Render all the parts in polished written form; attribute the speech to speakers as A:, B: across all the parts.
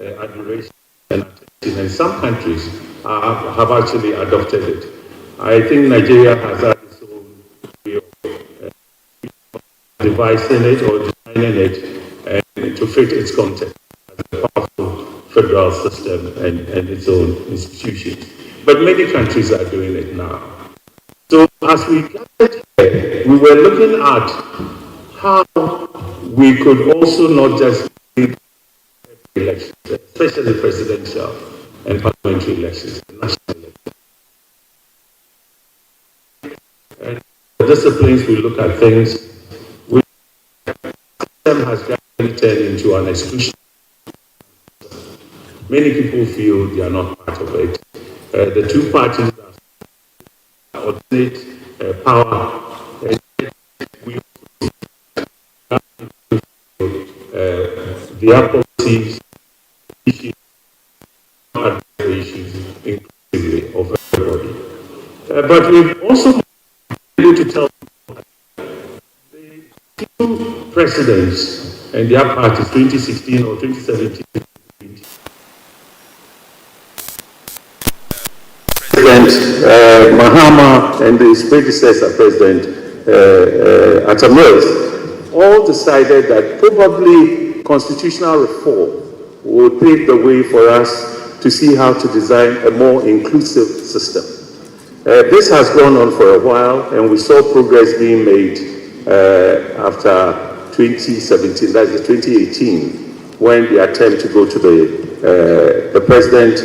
A: adoration and attention, and some countries have actually adopted it. I think Nigeria has had its own way of devising it or designing it and to fit its context as a powerful federal system and its own institutions. But many countries are doing it now. So as we gathered here, we were looking at how we could also not just do elections, especially presidential and parliamentary elections, national elections. And the disciplines we look at things, system has gradually turned into an exclusion. Many people feel they are not part of it. The two parties are alternate power. We their policies, issues, inclusively of everybody. But we've also been able to tell the two presidents and their parties, 2016 or 2017. President Mahama and his predecessor, President Atamils, all decided that probably constitutional reform would pave the way for us to see how to design a more inclusive system. This has gone on for a while, and we saw progress being made after 2017, that is 2018, when the attempt to go to the president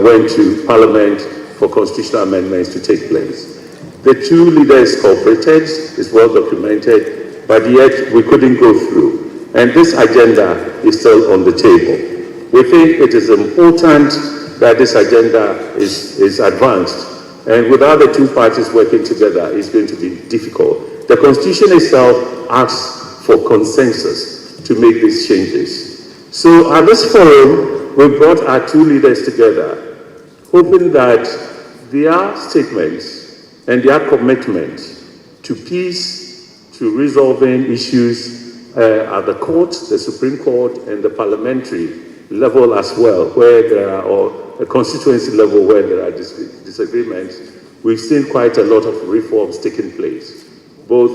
A: went to Parliament for constitutional amendments to take place. The two leaders cooperated, it's well documented, but yet we couldn't go through. And this agenda is still on the table. We think it is important that this agenda is advanced. And without the two parties working together, it's going to be difficult. The Constitution itself asks for consensus to make these changes. So at this forum, we brought our two leaders together, hoping that their statements and their commitment to peace, to resolving issues at the court, the Supreme Court, and the parliamentary level as well, where there are, or the constituency level where there are disagreements, we've seen quite a lot of reforms taking place, both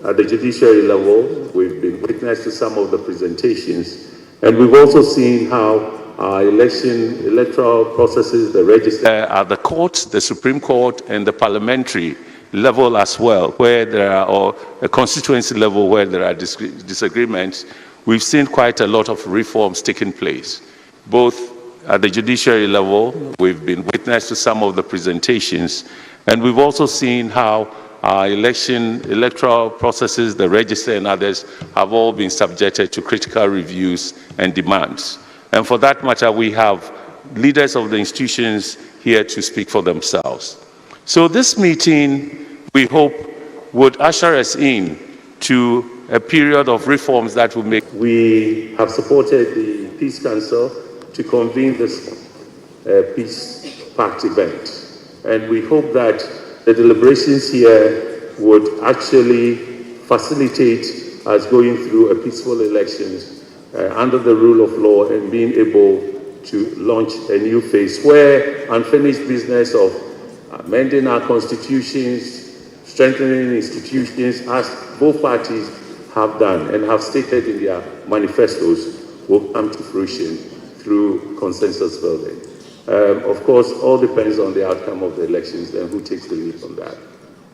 A: at the judiciary level. We've been witness to some of the presentations, and we've also seen how our electoral processes, the register at the courts, the Supreme Court, and the parliamentary level as well, where there are, or a constituency level where there are disagreements, we've seen quite a lot of reforms taking place. Both at the judiciary level, we've been witness to some of the presentations, and we've also seen how our electoral processes, the register and others, have all been subjected to critical reviews and demands. And for that matter, we have leaders of the institutions here to speak for themselves. So this meeting, we hope, would usher us in to a period of reforms that will make. We have supported the Peace Council to convene this Peace Pact event. And we hope that the deliberations here would actually facilitate us going through a peaceful elections under the rule of law and being able to launch a new phase where unfinished business of amending our constitutions, strengthening institutions, as both parties have done and have stated in their manifestos, will come to fruition through consensus building. Of course, all depends on the outcome of the elections and who takes the lead on that.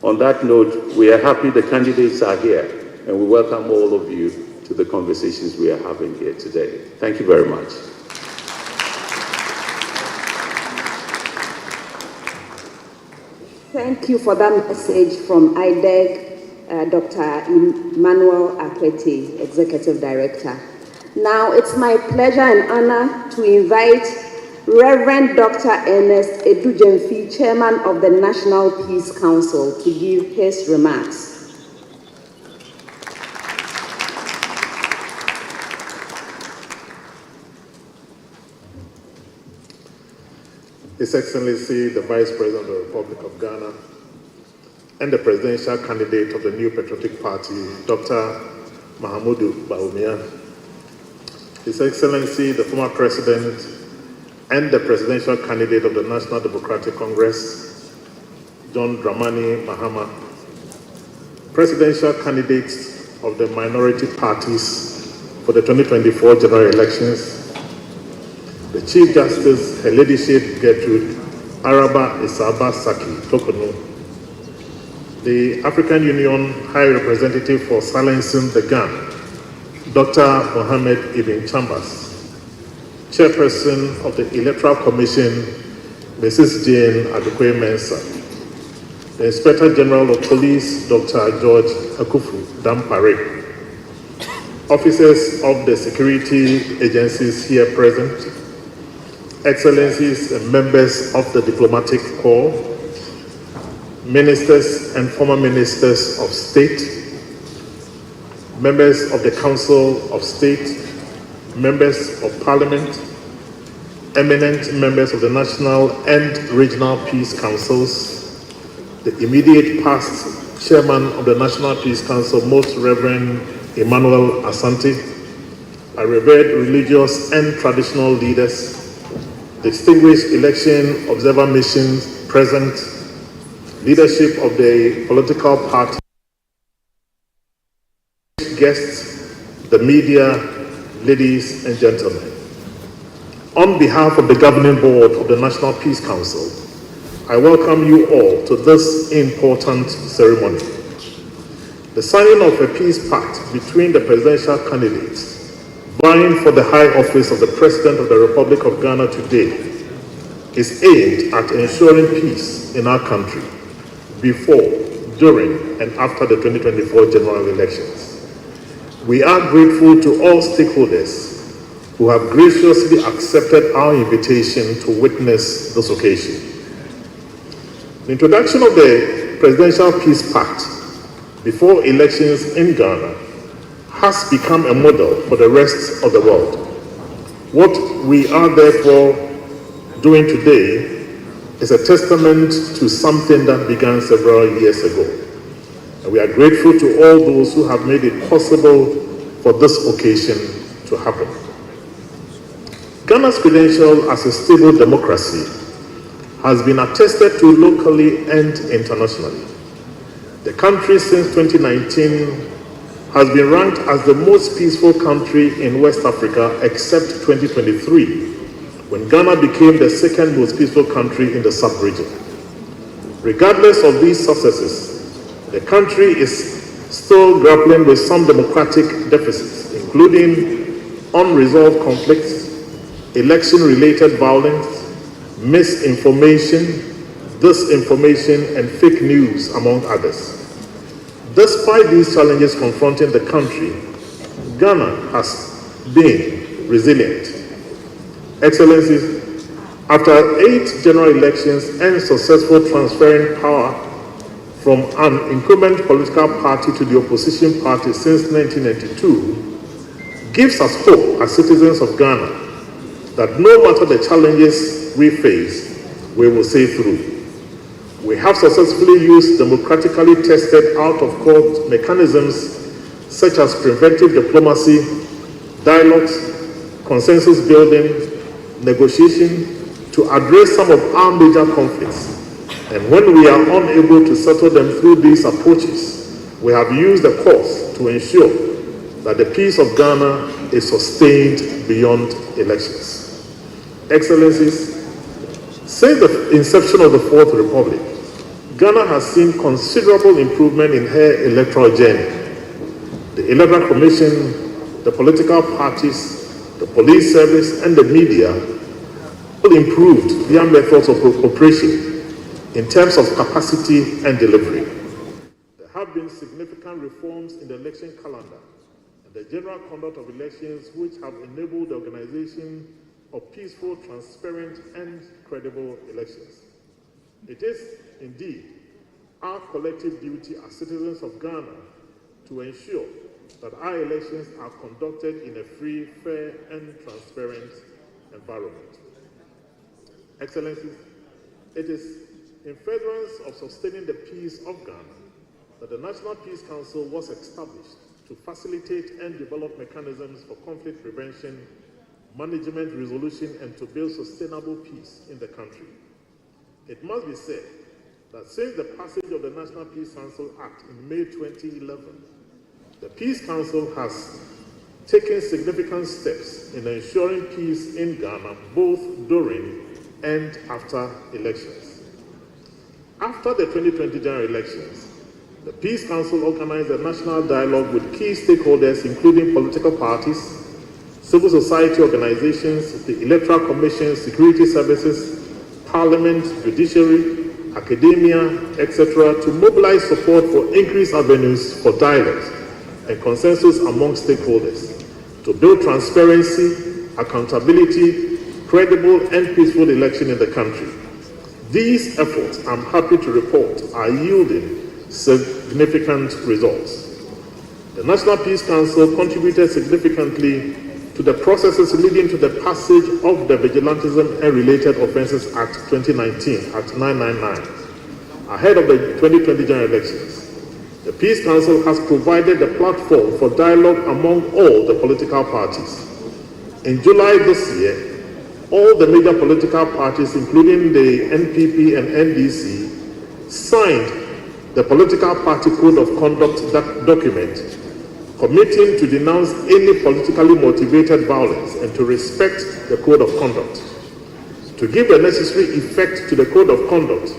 A: On that note, we are happy the candidates are here, and we welcome all of you to the conversations we are having here today. Thank you very much.
B: Thank you for that message from IDEG, Dr. Emmanuel Akwete, Executive Director. Now it's my pleasure and honor to invite Reverend Dr. Ernest Edujemfi, Chairman of the National Peace Council, to give his remarks.
C: His Excellency, the Vice President of the Republic of Ghana, and the presidential candidate of the New Patriotic Party, Dr. Mahamudu Bawumia, His Excellency, the former President and the presidential candidate of the National Democratic Congress, John Dramani Mahama, presidential candidates of the minority parties for the 2024 general elections, the Chief Justice, Her Ladyship Gertrude Araba Isaba Saki Tokonu, the African Union High Representative for Silencing the Gun, Dr. Mohammed Ibn Chambers, Chairperson of the Electoral Commission, Mrs. Jane Adukwe Mensah, the Inspector General of Police, Dr. George Akufu Dampare, officers of the security agencies here present, Excellencies and members of the diplomatic corps, ministers and former ministers of state, members of the Council of State, members of Parliament, eminent members of the National and Regional Peace Councils, the immediate past Chairman of the National Peace Council, Most Reverend Emmanuel Asante, our revered religious and traditional leaders, distinguished election observer missions present, leadership of the political party, guests, the media, ladies and gentlemen. On behalf of the governing board of the National Peace Council, I welcome you all to this important ceremony. The signing of a peace pact between the presidential candidates vying for the high office of the President of the Republic of Ghana today is aimed at ensuring peace in our country before, during, and after the 2024 general elections. We are grateful to all stakeholders who have graciously accepted our invitation to witness this occasion. The introduction of the Presidential Peace Pact before elections in Ghana has become a model for the rest of the world. What we are therefore doing today is a testament to something that began several years ago. And we are grateful to all those who have made it possible for this occasion to happen. Ghana's credential as a stable democracy has been attested to locally and internationally. The country since 2019 has been ranked as the most peaceful country in West Africa except 2023, when Ghana became the second most peaceful country in the sub-region. Regardless of these successes, the country is still grappling with some democratic deficits, including unresolved conflicts, election-related violence, misinformation, disinformation, and fake news, among others. Despite these challenges confronting the country, Ghana has been resilient. Excellencies, after 8 general elections and successful transferring power from an incumbent political party to the opposition party since 1992, gives us hope as citizens of Ghana that no matter the challenges we face, we will see through. We have successfully used democratically tested out-of-court mechanisms such as preventive diplomacy, dialogues, consensus building, negotiation to address some of our major conflicts. And when we are unable to settle them through these approaches, we have used the course to ensure that the peace of Ghana is sustained beyond elections. Excellencies, since the inception of the Fourth Republic, Ghana has seen considerable improvement in her electoral journey. The Electoral Commission, the political parties, the police service, and the media all improved their methods of operation in terms of capacity and delivery. There have been significant reforms in the election calendar and the general conduct of elections which have enabled the organization of peaceful, transparent, and credible elections. It is indeed our collective duty as citizens of Ghana to ensure that our elections are conducted in a free, fair, and transparent environment. Excellencies, it is in furtherance of sustaining the peace of Ghana that the National Peace Council was established to facilitate and develop mechanisms for conflict prevention, management, resolution, and to build sustainable peace in the country. It must be said that since the passage of the National Peace Council Act in May 2011, the Peace Council has taken significant steps in ensuring peace in Ghana, both during and after elections. After the 2020 general elections, the Peace Council organized a national dialogue with key stakeholders, including political parties, civil society organizations, the Electoral Commission, security services, Parliament, judiciary, academia, etc., to mobilize support for increased avenues for dialogue and consensus among stakeholders, to build transparency, accountability, credible and peaceful election in the country. These efforts, I'm happy to report, are yielding significant results. The National Peace Council contributed significantly to the processes leading to the passage of the Vigilantism and Related Offences Act 2019, Act 999, ahead of the 2020 general elections. The Peace Council has provided a platform for dialogue among all the political parties. In July this year, all the major political parties, including the NPP and NDC, signed the Political Party Code of Conduct document, committing to denounce any politically motivated violence and to respect the Code of Conduct. To give the necessary effect to the Code of Conduct,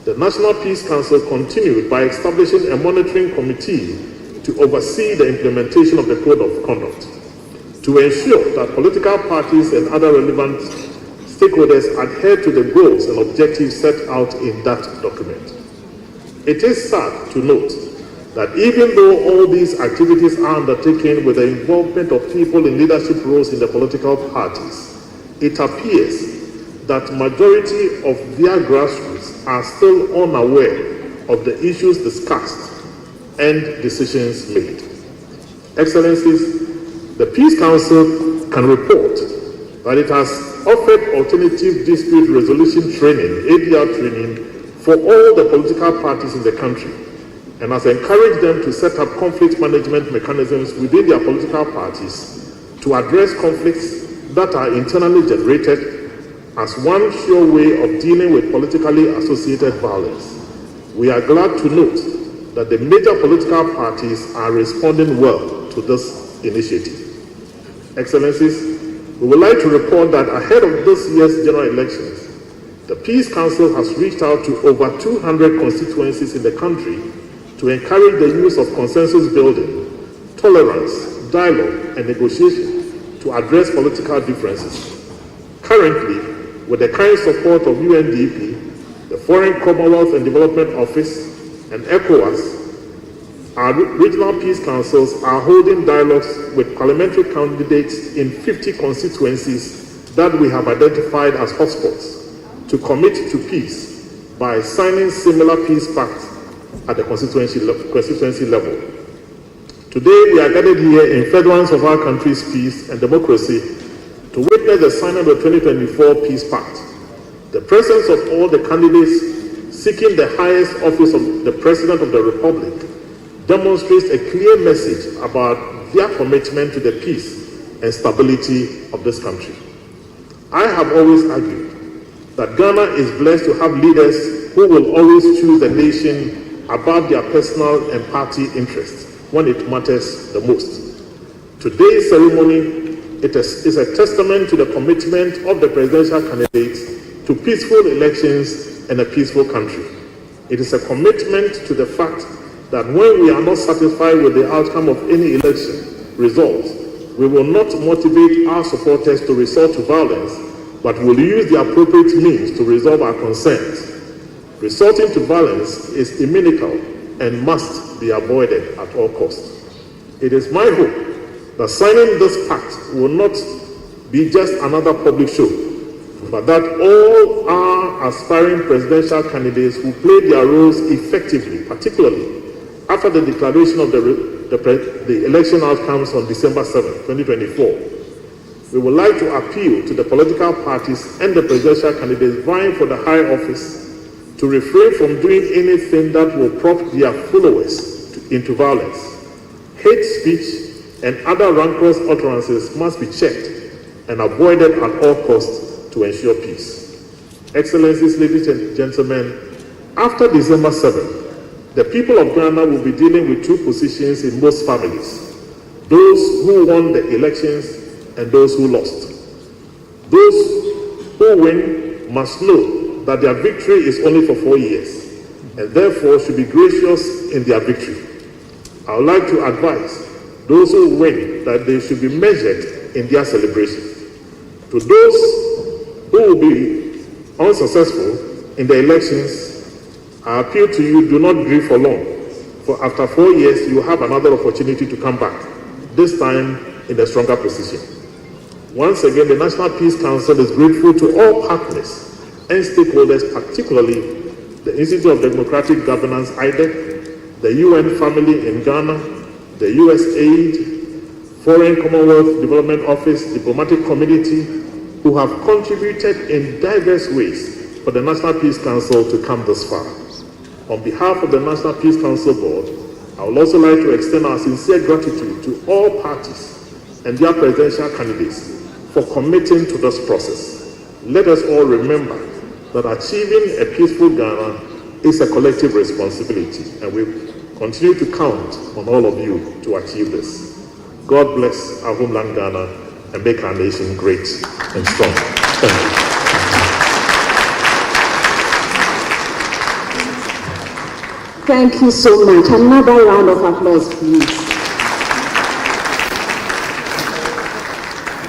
C: the National Peace Council continued by establishing a monitoring committee to oversee the implementation of the Code of Conduct, to ensure that political parties and other relevant stakeholders adhere to the goals and objectives set out in that document. It is sad to note that even though all these activities are undertaken with the involvement of people in leadership roles in the political parties, it appears that majority of their grassroots are still unaware of the issues discussed and decisions made. Excellencies, the Peace Council can report that it has offered alternative dispute resolution training, ADR training, for all the political parties in the country, and has encouraged them to set up conflict management mechanisms within their political parties to address conflicts that are internally generated as one sure way of dealing with politically associated violence. We are glad to note that the major political parties are responding well to this initiative. Excellencies, we would like to report that ahead of this year's general elections, the Peace Council has reached out to over 200 constituencies in the country to encourage the use of consensus building, tolerance, dialogue, and negotiation to address political differences. Currently, with the kind support of UNDP, the Foreign Commonwealth and Development Office, and ECOWAS, our regional peace councils are holding dialogues with parliamentary candidates in 50 constituencies that we have identified as hotspots to commit to peace by signing similar peace pacts at the constituency level. Today, we are gathered here in furtherance of our country's peace and democracy to witness the signing of the 2024 Peace Pact. The presence of all the candidates seeking the highest office of the President of the Republic demonstrates a clear message about their commitment to the peace and stability of this country. I have always argued that Ghana is blessed to have leaders who will always choose the nation above their personal and party interests when it matters the most. Today's ceremony is a testament to the commitment of the presidential candidates to peaceful elections and a peaceful country. It is a commitment to the fact that when we are not satisfied with the outcome of any election results, we will not motivate our supporters to resort to violence, but will use the appropriate means to resolve our concerns. Resorting to violence is inimical and must be avoided at all costs. It is my hope that signing this pact will not be just another public show, but that all our aspiring presidential candidates will play their roles effectively, particularly after the declaration of the election outcomes on December 7, 2024. We would like to appeal to the political parties and the presidential candidates vying for the high office to refrain from doing anything that will prop their followers into violence, hate speech, and other rancorous utterances must be checked and avoided at all costs to ensure peace. Excellencies, ladies and gentlemen, after December 7th, the people of Ghana will be dealing with two positions in most families: those who won the elections and those who lost. Those who win must know that their victory is only for 4 years, and therefore should be gracious in their victory. I would like to advise those who win that they should be measured in their celebration. To those who will be unsuccessful in the elections, I appeal to you, do not grieve for long, for after 4 years you will have another opportunity to come back, this time in a stronger position. Once again, the National Peace Council is grateful to all partners and stakeholders, particularly the Institute of Democratic Governance, IDEC, the UN Family in Ghana, the USAID, Foreign Commonwealth Development Office, diplomatic community, who have contributed in diverse ways for the National Peace Council to come this far. On behalf of the National Peace Council Board, I would also like to extend our sincere gratitude to all parties and their presidential candidates for committing to this process. Let us all remember that achieving a peaceful Ghana is a collective responsibility, and we continue to count on all of you to achieve this. God bless our homeland Ghana and make our nation great and strong. Thank you.
B: Thank you so much. Another round of applause, please.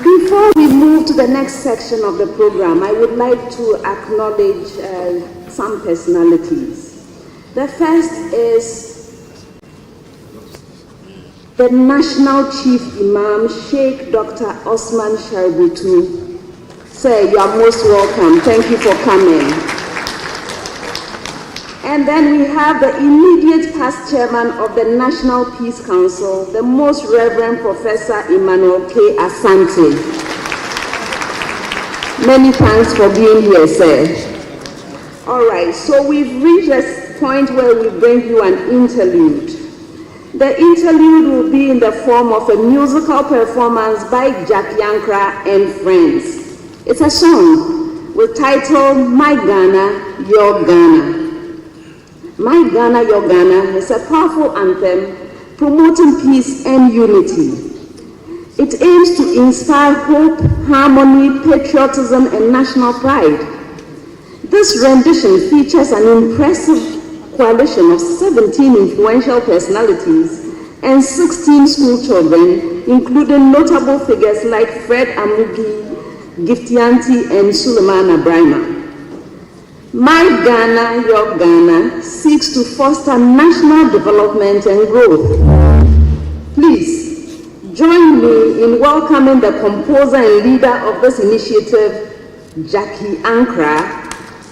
B: Before we move to the next section of the program, I would like to acknowledge some personalities. The first is the National Chief Imam, Sheikh Dr. Osman Shaributu. Sir, you are most welcome. Thank you for coming. And then we have the immediate past chairman of the National Peace Council, the Most Reverend Professor Emmanuel K. Asante. Many thanks for being here, sir. All right, so we've reached a point where we bring you an interlude. The interlude will be in the form of a musical performance by Jackie Ankra and friends. It's a song with title My Ghana, Your Ghana. My Ghana, Your Ghana is a powerful anthem promoting peace and unity. It aims to inspire hope, harmony, patriotism, and national pride. This rendition features an impressive coalition of 17 influential personalities and 16 school children, including notable figures like Fred Amugi, Giftianti, and Suleiman Abrahima. My Ghana, Your Ghana seeks to foster national development and growth. Please join me in welcoming the composer and leader of this initiative, Jackie Ankra,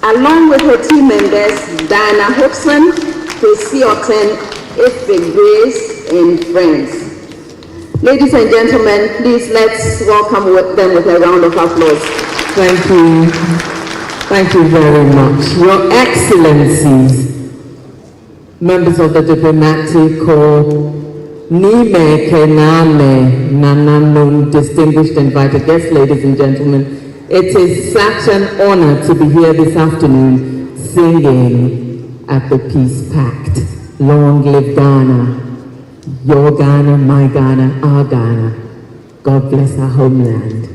B: along with her team members, Diana Hobson, Tracy Otten, Ife Grace, and friends. Ladies and gentlemen, please let's welcome them with a round of applause.
D: Thank you. Thank you very much. Your Excellencies, members of the diplomatic corps, Nime Kename Nananun, distinguished invited guests, ladies and gentlemen, it is such an honor to be here this afternoon singing at the Peace Pact. Long live Ghana, your Ghana, my Ghana, our Ghana. God bless our homeland.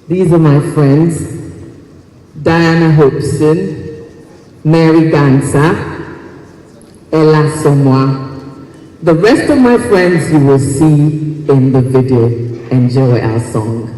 D: These are my friends, Diana Hobson, Mary Gansa, Ella Somoa. The rest of my friends you will see in the video. Enjoy our song.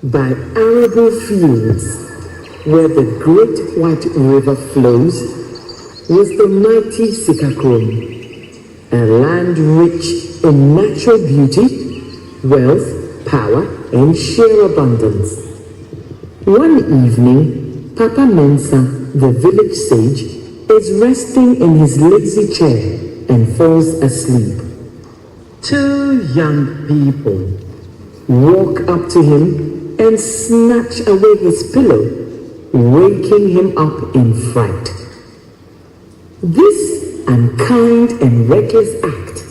D: By arable fields, where the great white river flows, was the mighty Sikakrom, a land rich in natural beauty, wealth, power, and sheer abundance. One evening, Papa Mensa, the village sage, is resting in his lazy chair and falls asleep. Two young people walk up to him and snatch away his pillow, waking him up in fright. This unkind and reckless act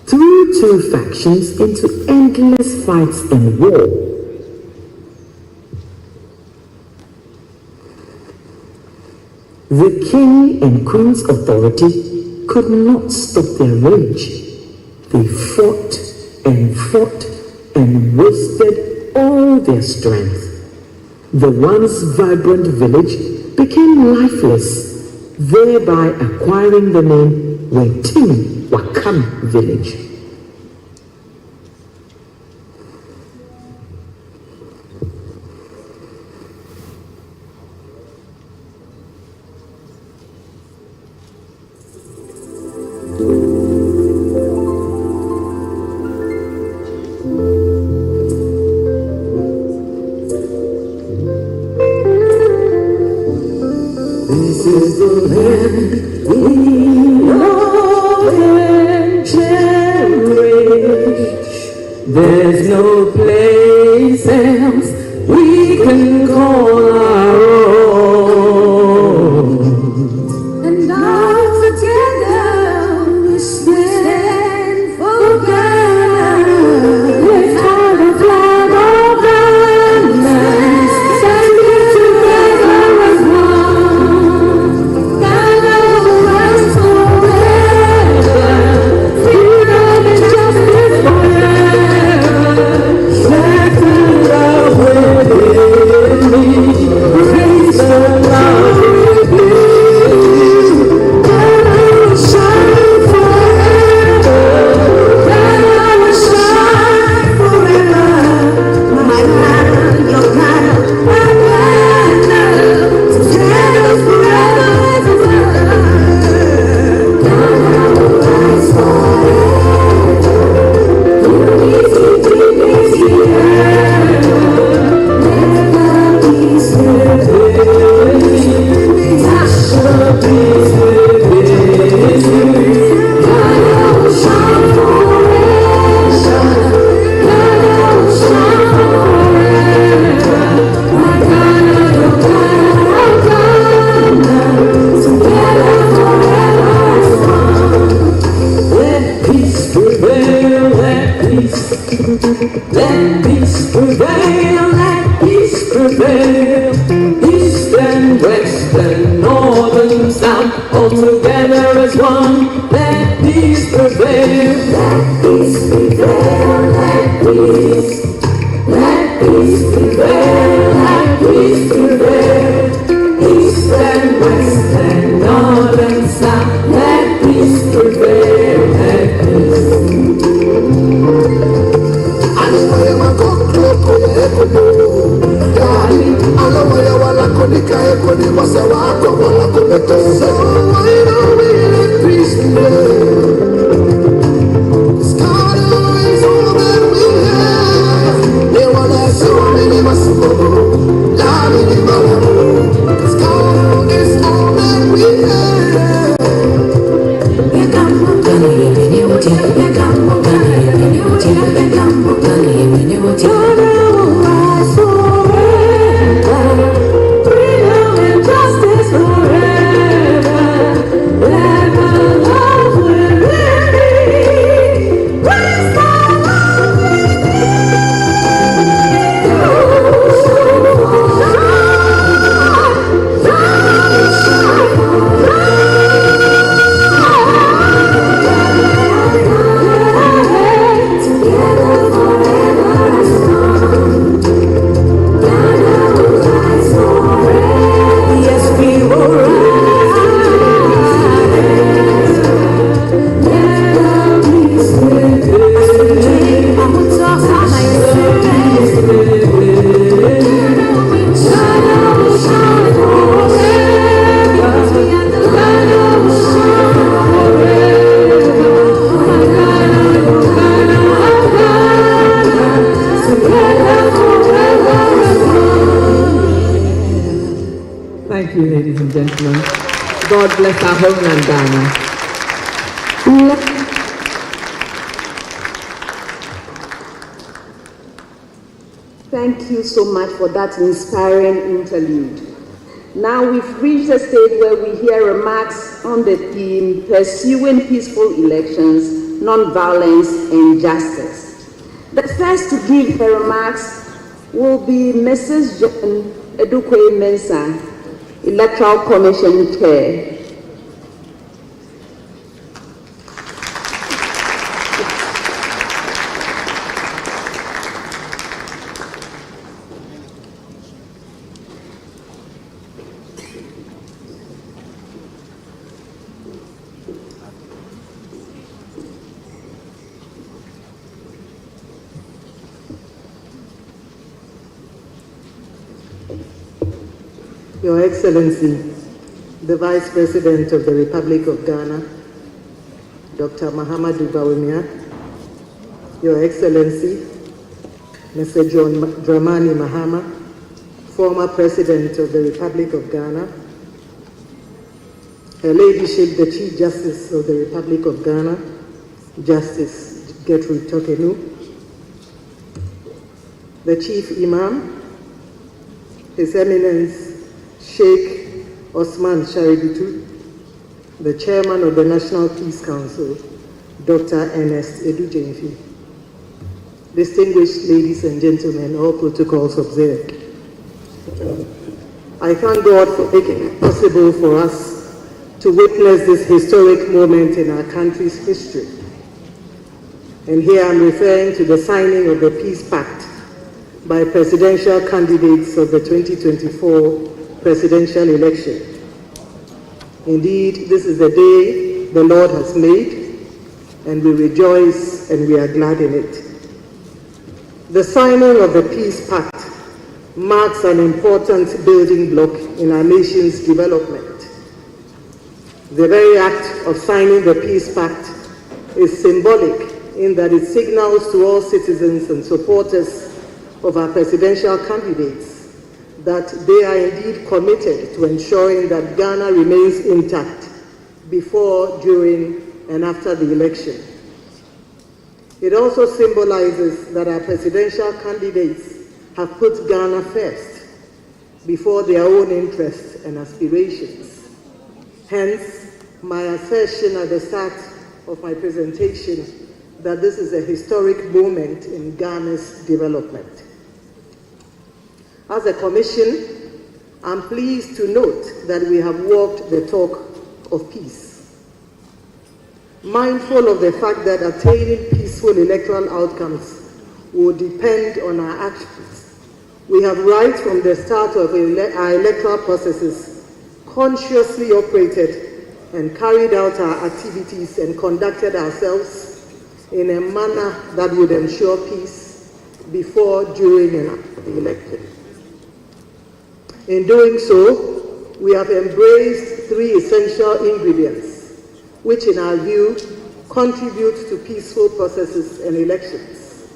D: threw two factions into endless fights and war. The king and queen's authority could not stop their rage. They fought and wasted all their strength. The once vibrant village became lifeless, thereby acquiring the name Wetimi Wakam Village. This is the land we know and cherish. There's no place else we can call our own. And all together we stand for God. Lift high the flag of Ghana, standing together as one. Ghana will rise forever, freedom and justice forever. Let the love within me raise the love within. Ghana will shine forever. Ghana will shine forever. My Ghana, your Ghana, my Ghana, together forever and ever. Ghana will rise forever. Unity, dignity, let the peace within. National peace within. Ghana will shine forever. Ghana will shine forever. My Ghana, your Ghana, our Ghana, together forever as one. Let peace prevail, let peace prevail, let peace prevail. East and west and north and south, all together as one. Let peace prevail, let peace prevail, let peace prevail, let peace prevail. East and west and north and south, let peace prevail, let peace. So why don't we let peace prevail? 'Cause God is all that we have. They want us so many must go. God is all that we have. Freedom and justice forever. Let the love within me raise the love Yes, we will rise. Let the peace within. I will talk how my peace within. Ghana will shine forever. Ghana will shine forever. My Ghana, your Ghana, our Ghana, together forever as one. Thank you, ladies and gentlemen. God bless our homeland, Ghana.
B: Thank you so much for that inspiring interlude. Now we've reached a stage where we hear remarks on the theme, Pursuing Peaceful Elections, Non-Violence and Justice. The first to give her remarks will be Mrs. John Edukwe Mensah, Electoral Commission Chair.
E: Your Excellency, the Vice President of the Republic of Ghana, Dr. Mahamudu Bawumia, Your Excellency, Mr. John Dramani Mahama, former President of the Republic of Ghana, Her Ladyship, the Chief Justice of the Republic of Ghana, Justice Gertrude Tokenu, the Chief Imam, His Eminence Sheikh Osman Shaributu, the Chairman of the National Peace Council, Dr. Ernest Edu-Jenfi. Distinguished ladies and gentlemen, all protocols observed. I thank God for making it possible for us to witness this historic moment in our country's history. And here I'm referring to the signing of the Peace Pact by presidential candidates of the 2024 presidential election. Indeed, this is the day the Lord has made, and we rejoice and we are glad in it. The signing of the Peace Pact marks an important building block in our nation's development. The very act of signing the Peace Pact is symbolic in that it signals to all citizens and supporters of our presidential candidates that they are indeed committed to ensuring that Ghana remains intact before, during, and after the election. It also symbolizes that our presidential candidates have put Ghana first, before their own interests and aspirations. Hence, my assertion at the start of my presentation that this is a historic moment in Ghana's development. As a commission, I'm pleased to note that we have walked the talk of peace. Mindful of the fact that attaining peaceful electoral outcomes will depend on our actions, we have right from the start of our electoral processes consciously operated and carried out our activities and conducted ourselves in a manner that would ensure peace before, during, and after the election. In doing so, we have embraced three essential ingredients, which in our view contribute to peaceful processes and elections,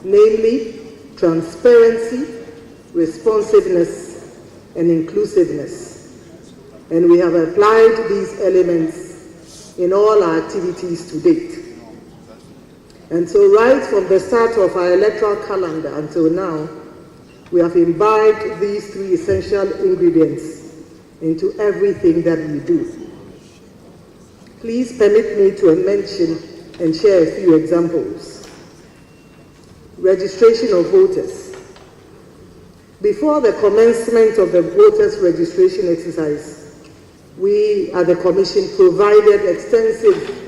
E: namely transparency, responsiveness, and inclusiveness. And we have applied these elements in all our activities to date. And so right from the start of our electoral calendar until now, we have imbibed these three essential ingredients into everything that we do. Please permit me to mention and share a few examples. Registration of voters. Before the commencement of the voters' registration exercise, we at the Commission provided extensive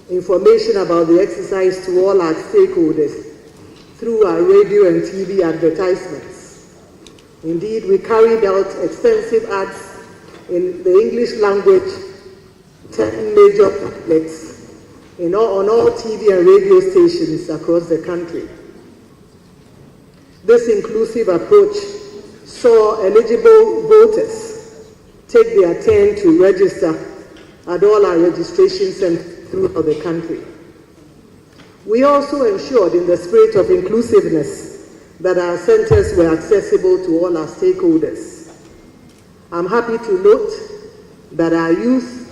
E: information about the exercise to all our stakeholders through our radio and TV advertisements. Indeed, we carried out extensive ads in the English language, 10 major outlets, on all TV and radio stations across the country. This inclusive approach saw eligible voters take their turn to register at all our registration centers throughout the country. We also ensured, in the spirit of inclusiveness, that our centers were accessible to all our stakeholders. I'm happy to note that our youth,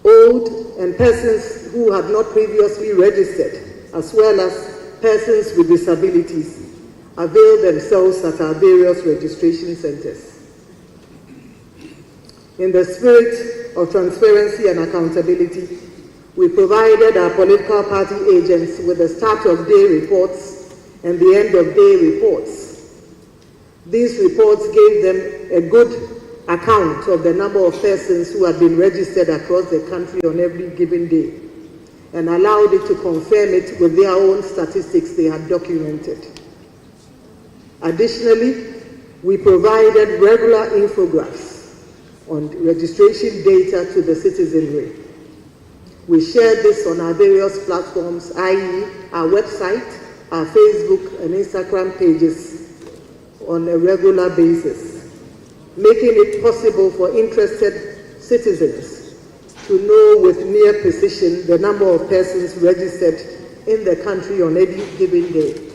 E: old, and persons who had not previously registered, as well as persons with disabilities, avail themselves at our various registration centers. In the spirit of transparency and accountability, we provided our political party agents with the start of day reports and the end of day reports. These reports gave them a good account of the number of persons who had been registered across the country on every given day and allowed it to confirm it with their own statistics they had documented. Additionally, we provided regular infographs on registration data to the citizenry. We shared this on our various platforms, i.e. our website, our Facebook and Instagram pages on a regular basis, making it possible for interested citizens to know with near precision the number of persons registered in the country on any given day.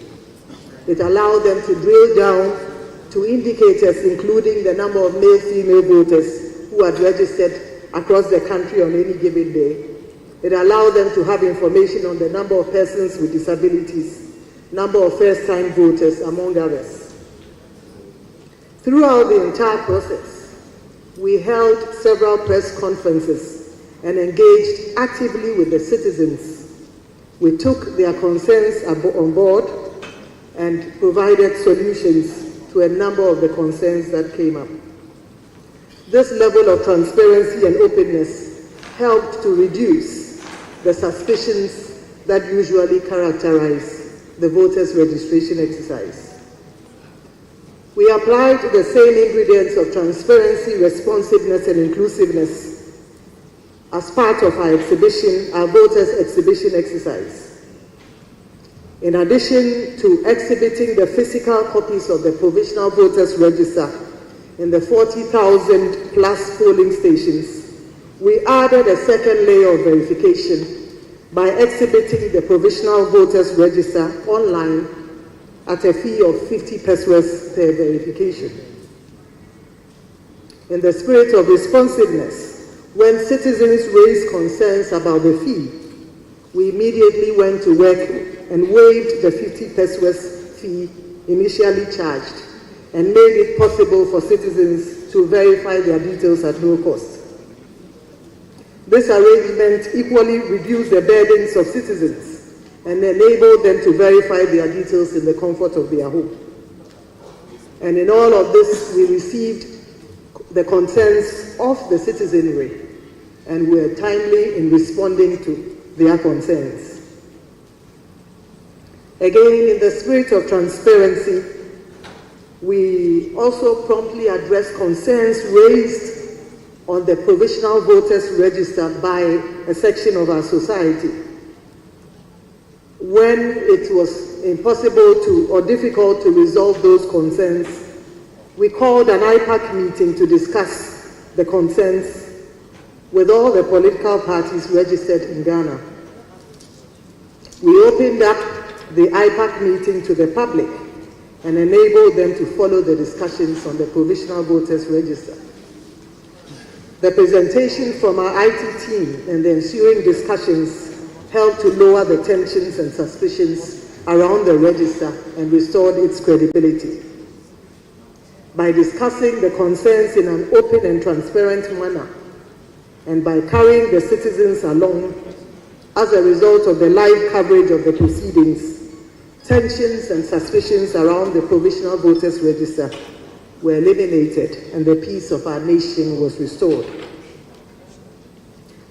E: It allowed them to drill down to indicators including the number of male-female voters who had registered across the country on any given day. It allowed them to have information on the number of persons with disabilities, number of first-time voters, among others. Throughout the entire process, we held several press conferences and engaged actively with the citizens. We took their concerns on board and provided solutions to a number of the concerns that came up. This level of transparency and openness helped to reduce the suspicions that usually characterize the voters' registration exercise. We applied the same ingredients of transparency, responsiveness, and inclusiveness as part of our exhibition, our voters' exhibition exercise. In addition to exhibiting the physical copies of the provisional voters register in the 40,000 plus polling stations, we added a second layer of verification by exhibiting the provisional voters register online at a fee of 50 pesos per verification. In the spirit of responsiveness, when citizens raised concerns about the fee, we immediately went to work and waived the 50 pesos fee initially charged and made it possible for citizens to verify their details at no cost. This arrangement equally reduced the burdens of citizens and enabled them to verify their details in the comfort of their home. And in all of this, we received the concerns of the citizenry and were timely in responding to their concerns. Again, in the spirit of transparency, we also promptly addressed concerns raised on the provisional voters register by a section of our society. When it was impossible or difficult to resolve those concerns, we called an IPAC meeting to discuss the concerns with all the political parties registered in Ghana. We opened up the IPAC meeting to the public and enabled them to follow the discussions on the provisional voters register. The presentation from our IT team and the ensuing discussions helped to lower the tensions and suspicions around the register and restored its credibility. By discussing the concerns in an open and transparent manner, and by carrying the citizens along as a result of the live coverage of the proceedings, tensions and suspicions around the provisional voters register were eliminated and the peace of our nation was restored.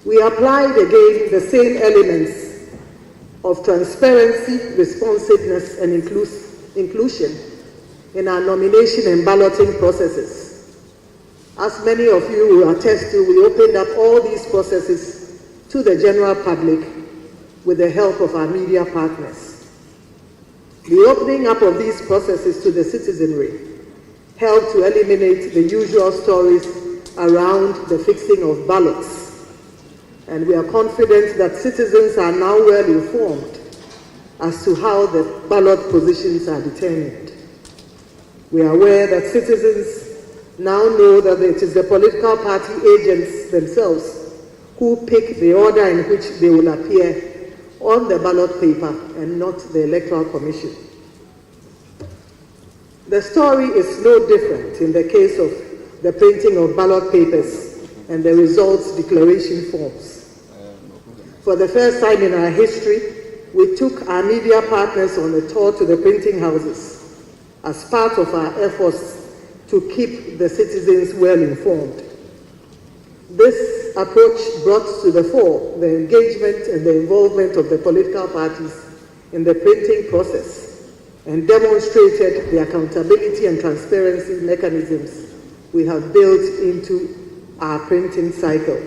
E: We applied again the same elements of transparency, responsiveness, and inclusion in our nomination and balloting processes. As many of you will attest to, we opened up all these processes to the general public with the help of our media partners. The opening up of these processes to the citizenry helped to eliminate the usual stories around the fixing of ballots. And we are confident that citizens are now well informed as to how the ballot positions are determined. We are aware that citizens now know that it is the political party agents themselves who pick the order in which they will appear on the ballot paper and not the Electoral Commission. The story is no different in the case of the printing of ballot papers and the results declaration forms. For the first time in our history, we took our media partners on a tour to the printing houses as part of our efforts to keep the citizens well informed. This approach brought to the fore the engagement and the involvement of the political parties in the printing process and demonstrated the accountability and transparency mechanisms we have built into our printing cycle.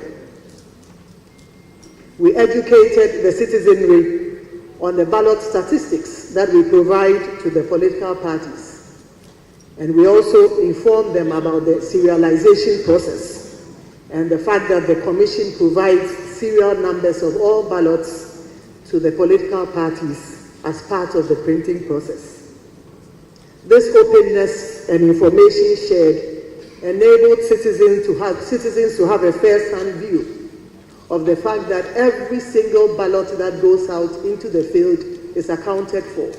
E: We educated the citizenry on the ballot statistics that we provide to the political parties. And we also informed them about the serialization process and the fact that the Commission provides serial numbers of all ballots to the political parties as part of the printing process. This openness and information shared enabled citizens to have a first-hand view of the fact that every single ballot that goes out into the field is accounted for,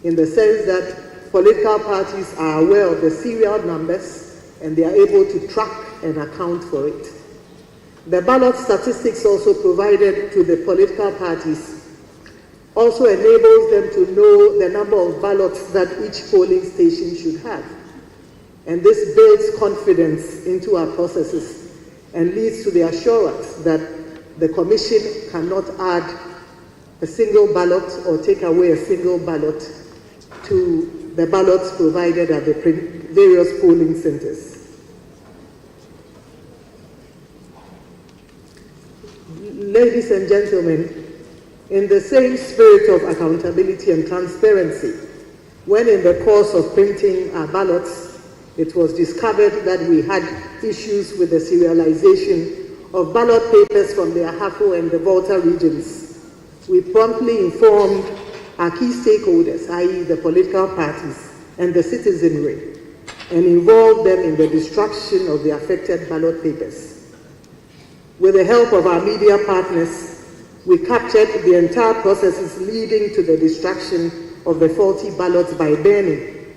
E: in the sense that political parties are aware of the serial numbers and they are able to track and account for it. The ballot statistics also provided to the political parties also enables them to know the number of ballots that each polling station should have. And this builds confidence into our processes and leads to the assurance that the Commission cannot add a single ballot or take away a single ballot to the ballots provided at the various polling centers. Ladies and gentlemen, in the same spirit of accountability and transparency, when in the course of printing our ballots, it was discovered that we had issues with the serialization of ballot papers from the Ahafo and the Volta regions, we promptly informed our key stakeholders, i.e. the political parties and the citizenry, and involved them in the destruction of the affected ballot papers. With the help of our media partners, we captured the entire processes leading to the destruction of the faulty ballots by burning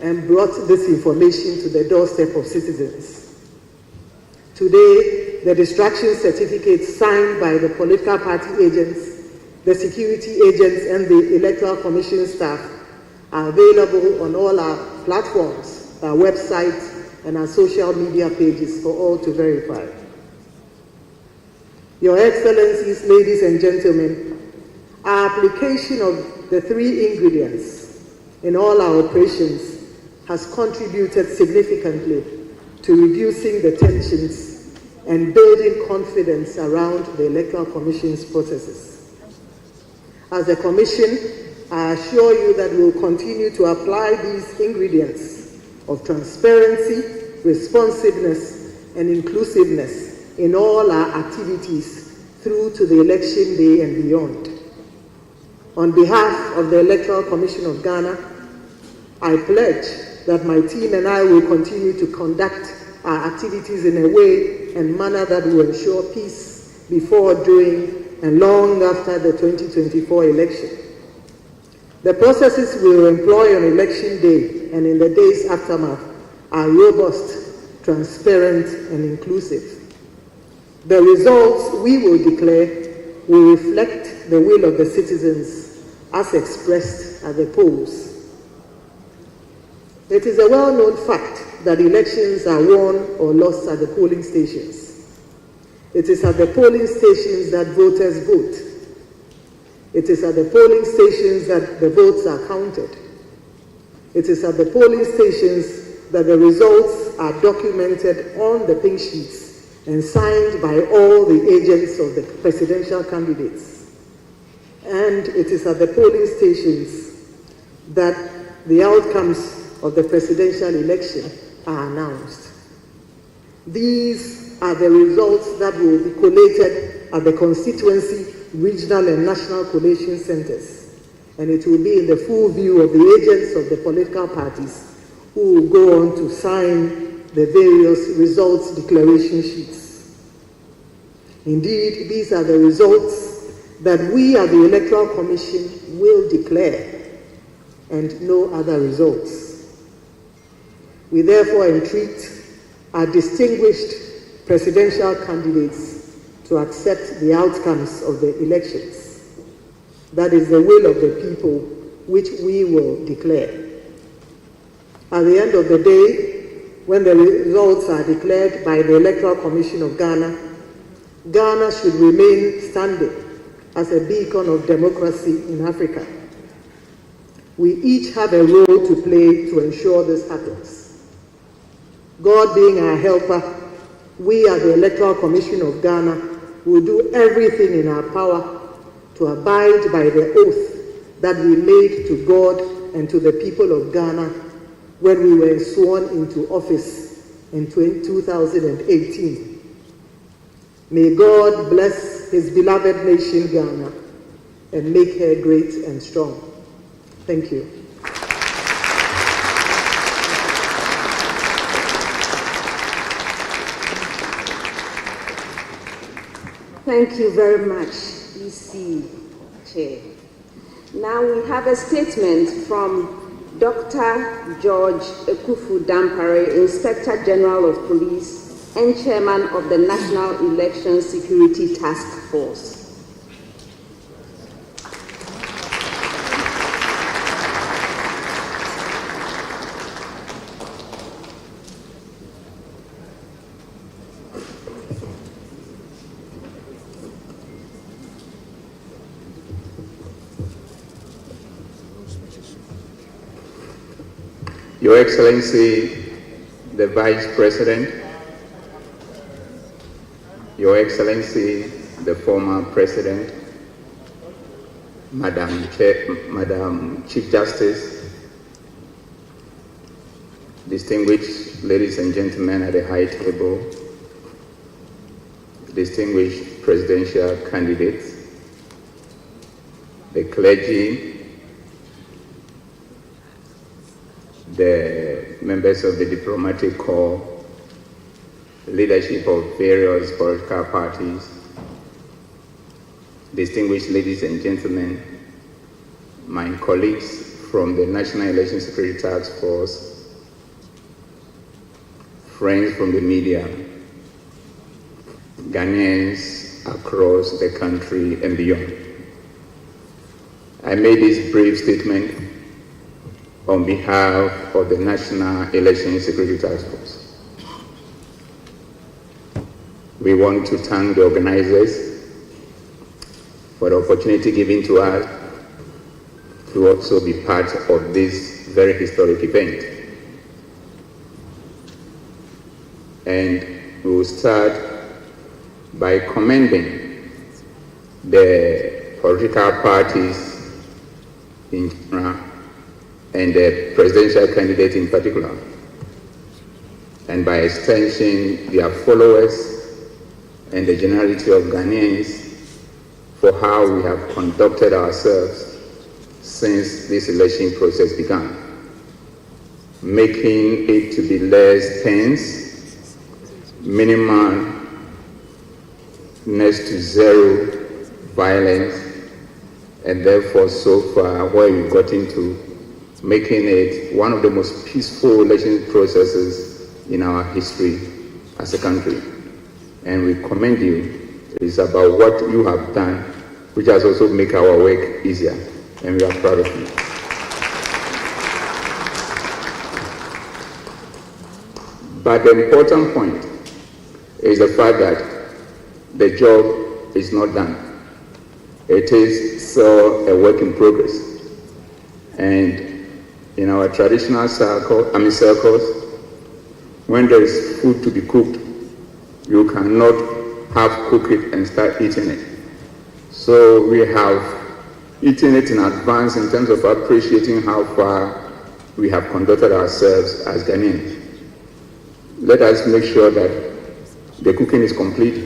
E: and brought this information to the doorstep of citizens. Today, the destruction certificates signed by the political party agents, the security agents, and the Electoral Commission staff are available on all our platforms, our websites, and our social media pages for all to verify. Your Excellencies, ladies and gentlemen, our application of the 3 ingredients in all our operations has contributed significantly to reducing the tensions and building confidence around the Electoral Commission's processes. As a Commission, I assure you that we will continue to apply these ingredients of transparency, responsiveness, and inclusiveness in all our activities through to the election day and beyond. On behalf of the Electoral Commission of Ghana, I pledge that my team and I will continue to conduct our activities in a way and manner that will ensure peace before, during, and long after the 2024 election. The processes we will employ on election day and in the days aftermath are robust, transparent, and inclusive. The results we will declare will reflect the will of the citizens as expressed at the polls. It is a well-known fact that elections are won or lost at the polling stations. It is at the polling stations that voters vote. It is at the polling stations that the votes are counted. It is at the polling stations that the results are documented on the pink sheets and signed by all the agents of the presidential candidates. And it is at the polling stations that the outcomes of the presidential election are announced. These are the results that will be collated at the constituency, regional, and national collation centers. And it will be in the full view of the agents of the political parties who will go on to sign the various results declaration sheets. Indeed, these are the results that we at the Electoral Commission will declare, and no other results. We therefore entreat our distinguished presidential candidates to accept the outcomes of the elections. That is the will of the people, which we will declare. At the end of the day, when the results are declared by the Electoral Commission of Ghana, Ghana should remain standing as a beacon of democracy in Africa. We each have a role to play to ensure this happens. God being our helper, we at the Electoral Commission of Ghana will do everything in our power to abide by the oath that we made to God and to the people of Ghana when we were sworn into office in 2018. May God bless his beloved nation, Ghana, and make her great and strong. Thank you.
B: Thank you very much, EC Chair. Now we have a statement from Dr. George Ekufu Dampare, Inspector General of Police and Chairman of the National Election Security Task Force.
F: Your Excellency, the Vice President, Your Excellency, the former President, Madam Chief Justice, distinguished ladies and gentlemen at the high table, distinguished presidential candidates, the clergy, the members of the diplomatic corps, leadership of various political parties, distinguished ladies and gentlemen, my colleagues from the National Election Security Task Force, friends from the media, Ghanaians across the country and beyond. I made this brief statement on behalf of the National Election Security Task Force. We want to thank the organizers for the opportunity given to us to also be part of this very historic event. And we will start by commending the political parties in general and the presidential candidate in particular, and by extension their followers and the generality of Ghanaians for how we have conducted ourselves since this election process began, making it to be less tense, minimal, next to zero violence, and therefore so far where we've gotten to, making it one of the most peaceful election processes in our history as a country. And we commend you. It's about what you have done, which has also made our work easier, and we are proud of you. But the important point is the fact that the job is not done. It is still a work in progress. And in our traditional circles, when there is food to be cooked, you cannot half cook it and start eating it. So we have eaten it in advance in terms of appreciating how far we have conducted ourselves as Ghanaians. Let us make sure that the cooking is complete,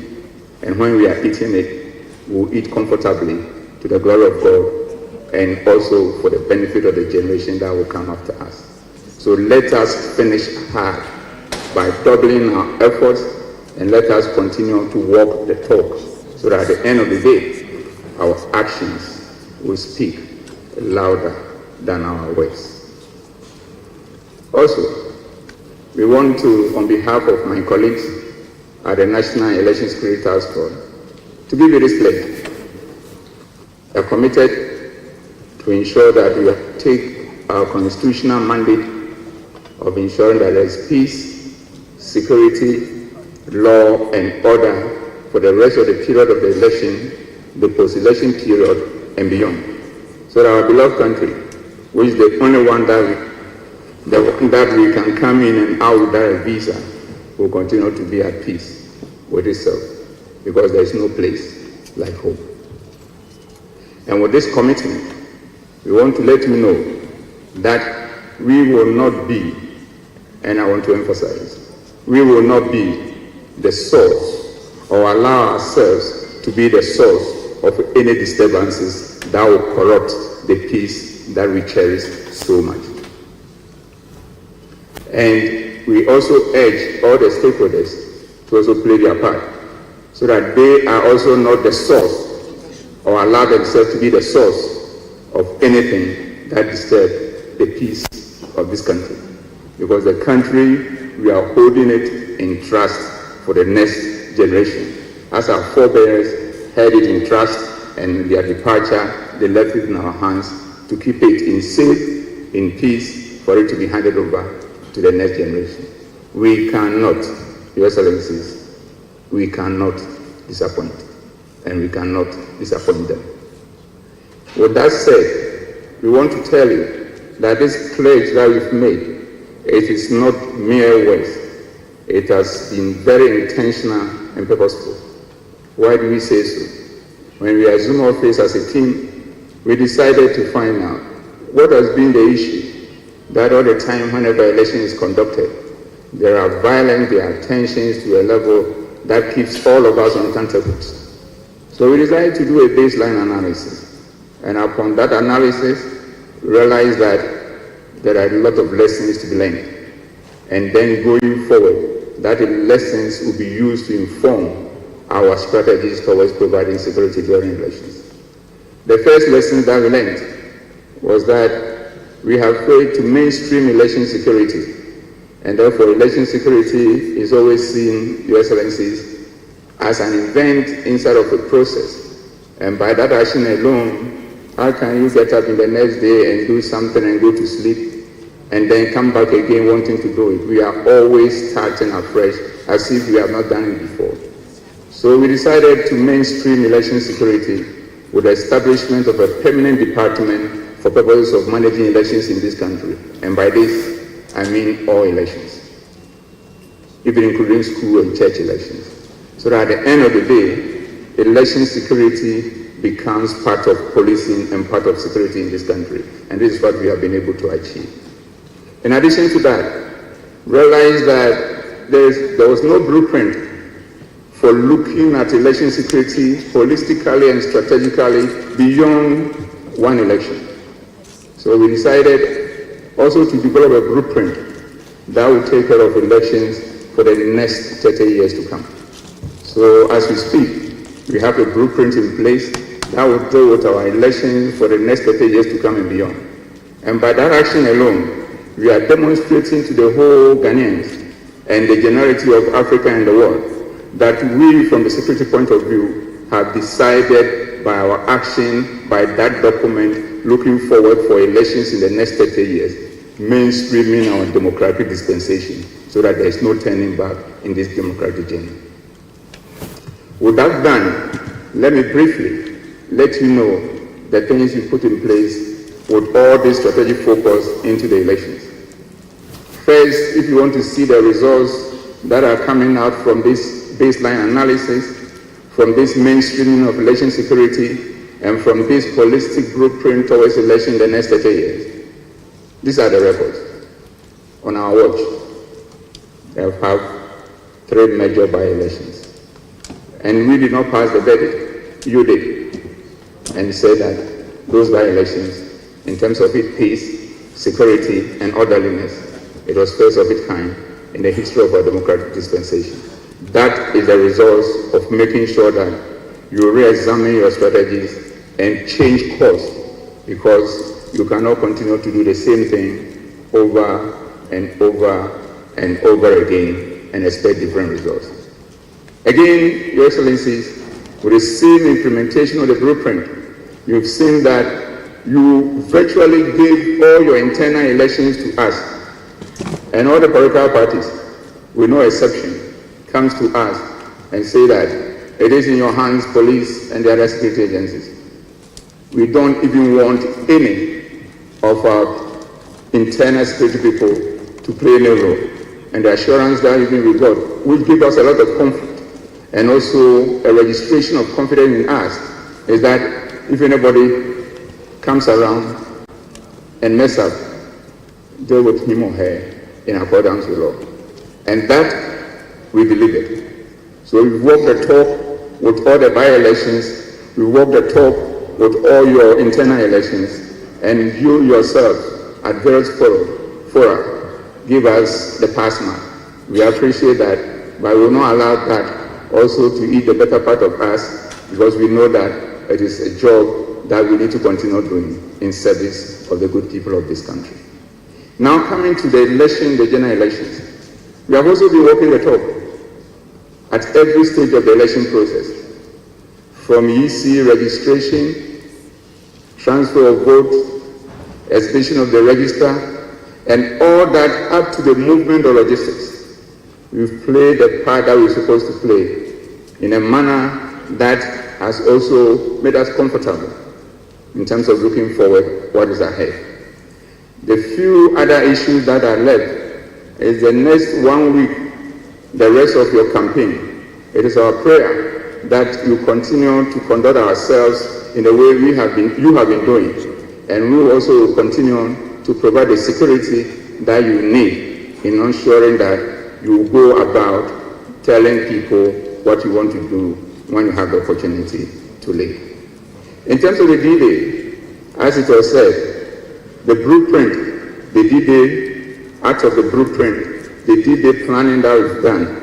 F: and when we are eating it, we'll eat comfortably to the glory of God, and also for the benefit of the generation that will come after us. So let us finish hard by doubling our efforts, and let us continue to walk the talk so that at the end of the day, our actions will speak louder than our words. Also, we want to, on behalf of my colleagues at the National Election Security Task Force, to give you this pledge. We are committed to ensure that we take our constitutional mandate of ensuring that there is peace, security, law, and order for the rest of the period of the election, the post-election period, and beyond. So that our beloved country, which is the only one that we can come in and out without a visa, will continue to be at peace with itself, because there is no place like home. And with this commitment, we want to let you know that we will not be, and I want to emphasize, we will not be the source or allow ourselves to be the source of any disturbances that will corrupt the peace that we cherish so much. And we also urge all the stakeholders to also play their part, so that they are also not the source or allow themselves to be the source of anything that disturbs the peace of this country. Because the country, we are holding it in trust for the next generation. As our forebears held it in trust, and their departure, they left it in our hands to keep it in safe, in peace, for it to be handed over to the next generation. We cannot, Your Excellencies, we cannot disappoint, and we cannot disappoint them. With that said, we want to tell you that this pledge that we've made, it is not mere words. It has been very intentional and purposeful. Why do we say so? When we assumed office as a team, we decided to find out what has been the issue, that all the time whenever election is conducted, there are violence, there are tensions to a level that keeps all of us on counterparts. So we decided to do a baseline analysis. And upon that analysis, we realized that there are a lot of lessons to be learned. And then going forward, that the lessons will be used to inform our strategies towards providing security during elections. The first lesson that we learned was that we have failed to mainstream election security, and therefore election security is always seen, Your Excellencies, as an event inside of a process. And by that action alone, how can you get up in the next day and do something and go to sleep and then come back again wanting to do it? We are always starting afresh as if we have not done it before. So we decided to mainstream election security with the establishment of a permanent department for purposes of managing elections in this country. And by this, I mean all elections, even including school and church elections. So that at the end of the day, election security becomes part of policing and part of security in this country. And this is what we have been able to achieve. In addition to that, realize that there was no blueprint for looking at election security holistically and strategically beyond one election. So we decided also to develop a blueprint that will take care of elections for the next 30 years to come. So as we speak, we have a blueprint in place that will deal with our elections for the next 30 years to come and beyond. And by that action alone, we are demonstrating to the whole Ghanaians and the generality of Africa and the world that we, from the security point of view, have decided by our action, by that document, looking forward for elections in the next 30 years, mainstreaming our democratic dispensation so that there is no turning back in this democratic journey. With that done, let me briefly let you know the things we put in place with all this strategic focus into the elections. First, if you want to see the results that are coming out from this baseline analysis, from this mainstreaming of election security, and from this holistic blueprint towards election in the next 30 years. These are the records. On our watch, we have 3 major by-elections. And we did not pass the verdict. You did. And said that those by-elections, in terms of its peace, security, and orderliness, it was first of its kind in the history of our democratic dispensation. That is the result of making sure that you re-examine your strategies and change course, because you cannot continue to do the same thing over and over and over again and expect different results. Again, Your Excellencies, with the same implementation of the blueprint, you've seen that you virtually gave all your internal elections to us. And all the political parties, with no exception, comes to us and say that it is in your hands, police and the other security agencies. We don't even want any of our internal security people to play any role. And the assurance that even we got, which gives us a lot of comfort, and also a registration of confidence in us, is that if anybody comes around and mess up, deal with him or her in accordance with law. And that we believe it. So we've walked the talk with all the by-elections, we've walked the talk with all your internal elections, and you yourself at various fora give us the pass mark. We appreciate that, but we will not allow that also to eat the better part of us, because we know that it is a job that we need to continue doing in service of the good people of this country. Now coming to the election, the general elections, we have also been walking the talk at every stage of the election process, from EC registration, transfer of votes, exhibition of the register, and all that up to the movement of logistics. We've played the part that we're supposed to play in a manner that has also made us comfortable in terms of looking forward what is ahead. The few other issues that are left is the next 1 week, the rest of your campaign. It is our prayer that you continue to conduct ourselves in the way you have been doing, and we will also continue to provide the security that you need in ensuring that you go about telling people what you want to do when you have the opportunity to lead. In terms of the D-Day, as it was said, the blueprint, the D-Day, out of the blueprint, the D-Day planning that we've done,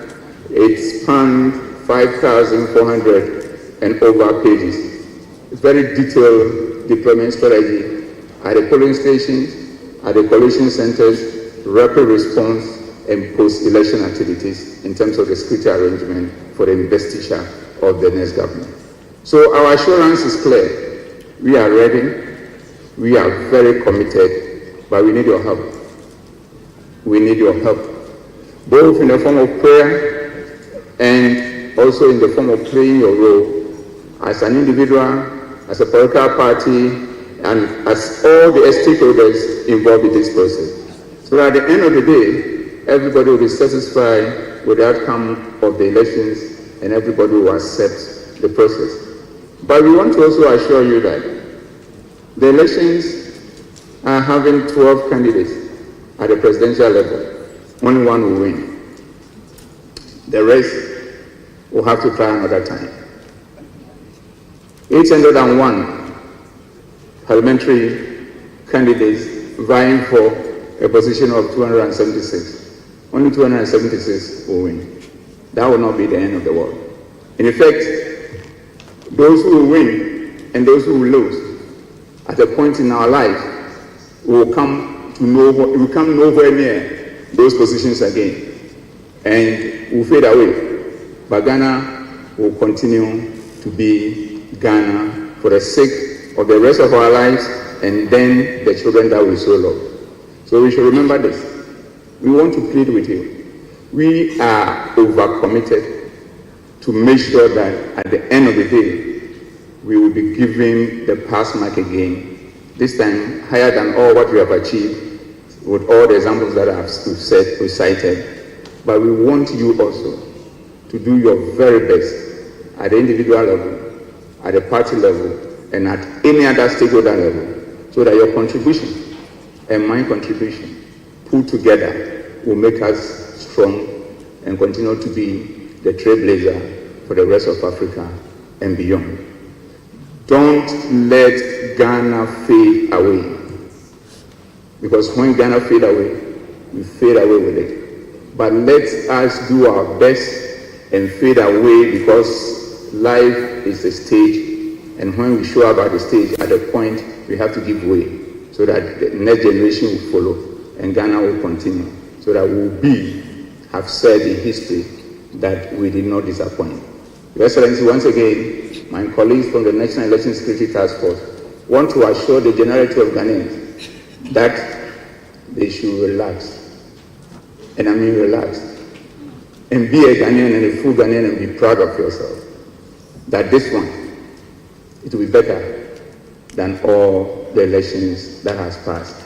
F: it spanned 5,400 and over pages. It's very detailed deployment strategy at the polling stations, at the collation centers, rapid response, and post-election activities in terms of the security arrangement for the investiture of the next government. So our assurance is clear. We are ready. We are very committed, but we need your help. We need your help, both in the form of prayer and also in the form of playing your role as an individual, as a political party, and as all the stakeholders involved in this process. So at the end of the day, everybody will be satisfied with the outcome of the elections, and everybody will accept the process. But we want to also assure you that the elections are having 12 candidates at the presidential level. Only one will win. The rest will have to try another time. 801 parliamentary candidates vying for a position of 276. Only 276 will win. That will not be the end of the world. In effect, those who will win and those who will lose, at a point in our life, will come nowhere near those positions again, and will fade away. But Ghana will continue to be Ghana for the sake of the rest of our lives, and then the children that we so love. So we should remember this. We want to plead with you. We are overcommitted to make sure that at the end of the day, we will be giving the pass mark again, this time higher than all what we have achieved with all the examples that I have cited. But we want you also to do your very best at the individual level, at the party level, and at any other stakeholder level, so that your contribution and my contribution put together will make us strong and continue to be the trailblazer for the rest of Africa and beyond. Don't let Ghana fade away, because when Ghana fade away, we fade away with it. but let us do our best and fade away, because life is a stage, and when we show up at the stage, at the point, we have to give way so that the next generation will follow and Ghana will continue, so that we will have said in history that we did not disappoint. Your Excellency, once again, my colleagues from the National Election Security Task Force want to assure the generality of Ghanaians that they should relax. And I mean relax. And be a Ghanaian and a full Ghanaian and be proud of yourself. That this one, it will be better than all the elections that has passed.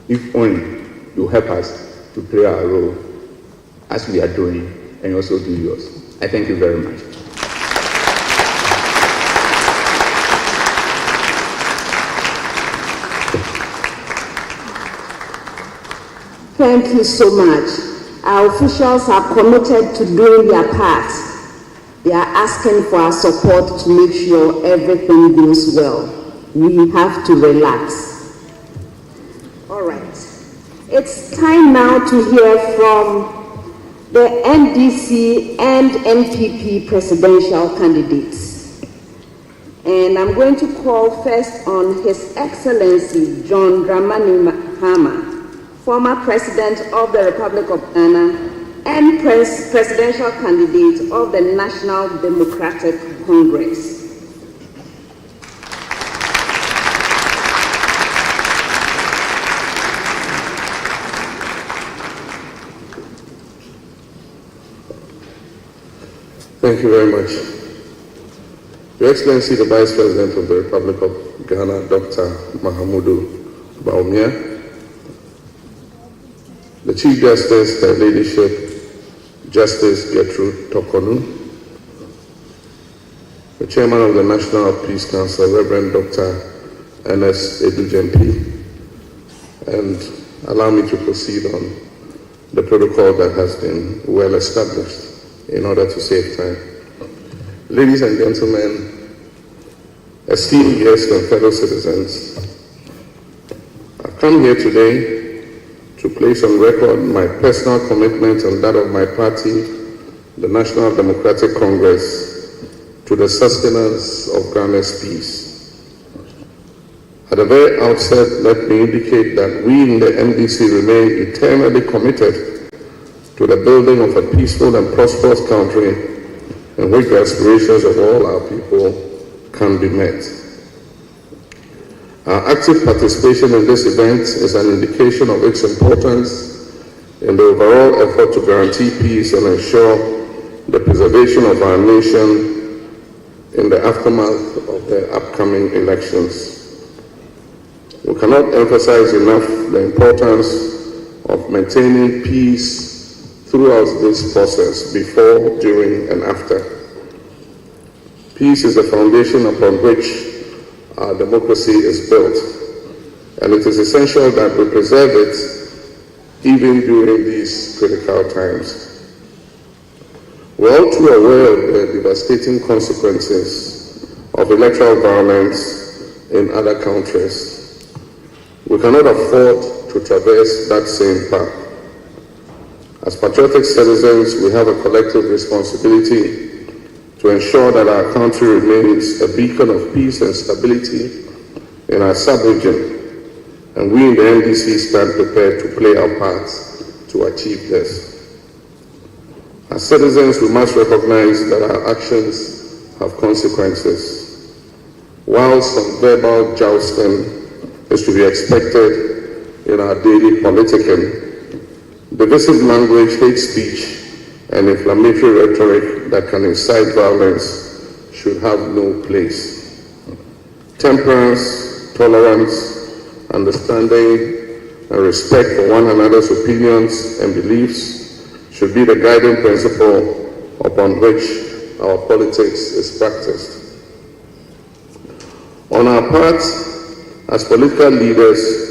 F: If only you help us to play our role as we are doing, and also do yours. I thank you very much.
B: Thank you so much. Our officials are committed to doing their part. They are asking for our support to make sure everything goes well. We have to relax. All right. It's time now to hear from the NDC and NPP presidential candidates. And I'm going to call first on His Excellency John Dramani Mahama, former President of the Republic of Ghana and presidential candidate of the National Democratic Congress.
G: Thank you very much. Your Excellency, the Vice President of the Republic of Ghana, Dr. Mahamudu Bawumia, the Chief Justice, Her Ladyship, Justice Gertrude Tokonu, the Chairman of the National Peace Council, Reverend Dr. Ernest Edujempi, and allow me to proceed on the protocol that has been well established in order to save time. Ladies and gentlemen, esteemed guests and fellow citizens, I've come here today to place on record my personal commitment and that of my party, the National Democratic Congress, to the sustenance of Ghana's peace. At the very outset, let me indicate that we in the NDC remain eternally committed to the building of a peaceful and prosperous country in which the aspirations of all our people can be met. Our active participation in this event is an indication of its importance in the overall effort to guarantee peace and ensure the preservation of our nation in the aftermath of the upcoming elections. We cannot emphasize enough the importance of maintaining peace throughout this process, before, during, and after. Peace is the foundation upon which our democracy is built, and it is essential that we preserve it even during these critical times. We're all too aware of the devastating consequences of electoral violence in other countries. We cannot afford to traverse that same path. As patriotic citizens, we have a collective responsibility to ensure that our country remains a beacon of peace and stability in our sub-region, and we in the NDC stand prepared to play our part to achieve this. As citizens, we must recognize that our actions have consequences. While some verbal jousting is to be expected in our daily politicking, divisive language, hate speech, and inflammatory rhetoric that can incite violence should have no place. Temperance, tolerance, understanding, and respect for one another's opinions and beliefs should be the guiding principle upon which our politics is practiced. On our part, as political leaders,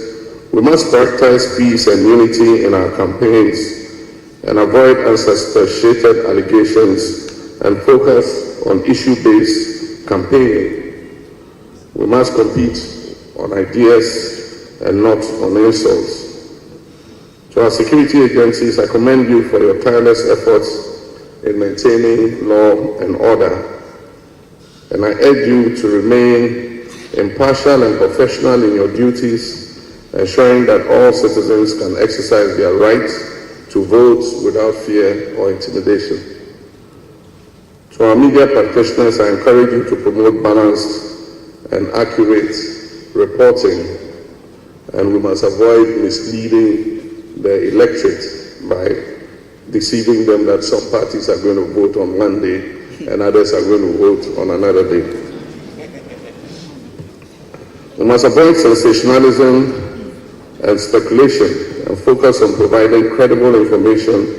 G: we must prioritize peace and unity in our campaigns and avoid unsubstantiated allegations and focus on issue-based campaigning. We must compete on ideas and not on insults. To To our security agencies, I commend you for your tireless efforts in maintaining law and order. And I urge you to remain impartial and professional in your duties, ensuring that all citizens can exercise their right to vote without fear or intimidation. To our media practitioners, I encourage you to promote balanced and accurate reporting, and we must avoid misleading the electorate by deceiving them that some parties are going to vote on one day and others are going to vote on another day. We must avoid sensationalism and speculation and focus on providing credible information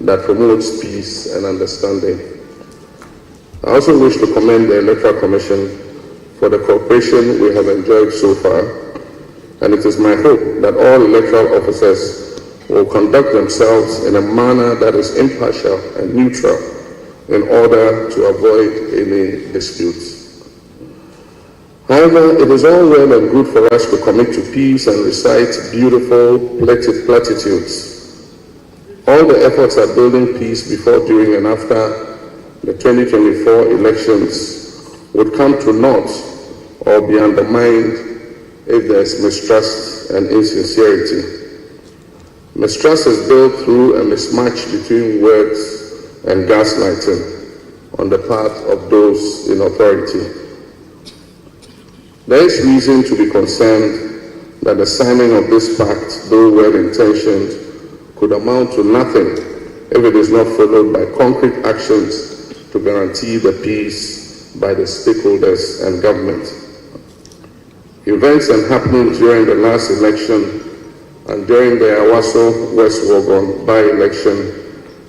G: that promotes peace and understanding. I also wish to commend the Electoral Commission for the cooperation we have enjoyed so far, and it is my hope that all electoral officers will conduct themselves in a manner that is impartial and neutral in order to avoid any disputes. However, it is all well and good for us to commit to peace and recite beautiful platitudes. All the efforts at building peace before, during, and after the 2024 elections would come to naught or be undermined if there is mistrust and insincerity. Mistrust is built through a mismatch between words and gaslighting on the part of those in authority. There is reason to be concerned that the signing of this pact, though well-intentioned, could amount to nothing if it is not followed by concrete actions to guarantee the peace by the stakeholders and government. Events and happenings during the last election and during the Awaso West Wogon by-election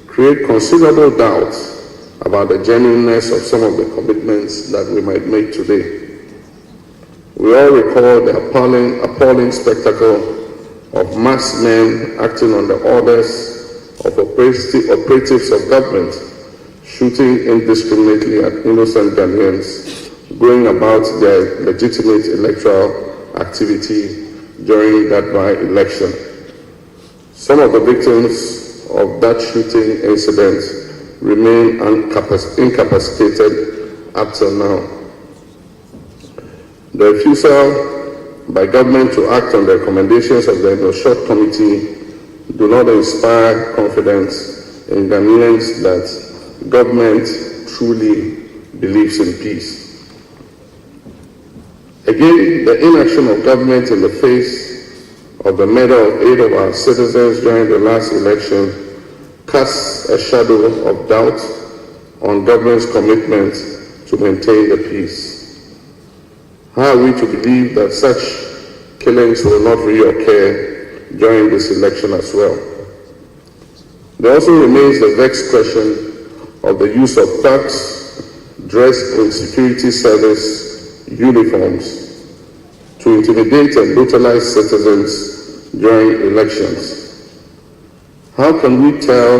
G: create considerable doubts about the genuineness of some of the commitments that we might make today. We all recall the appalling spectacle of mass men acting on the orders of operatives of government, shooting indiscriminately at innocent Ghanaians, going about their legitimate electoral activity during that by-election. Some of the victims of that shooting incident remain incapacitated up till now. The refusal by government to act on the recommendations of the No-Shot Committee do not inspire confidence in Ghanaians that government truly believes in peace. Again, the inaction of government in the face of the murder of 8 of our citizens during the last election casts a shadow of doubt on government's commitment to maintain the peace. How are we to believe that such killings will not reoccur during this election as well? There also remains the vexed question of the use of thugs dressed in security service uniforms to intimidate and brutalize citizens during elections. How can we tell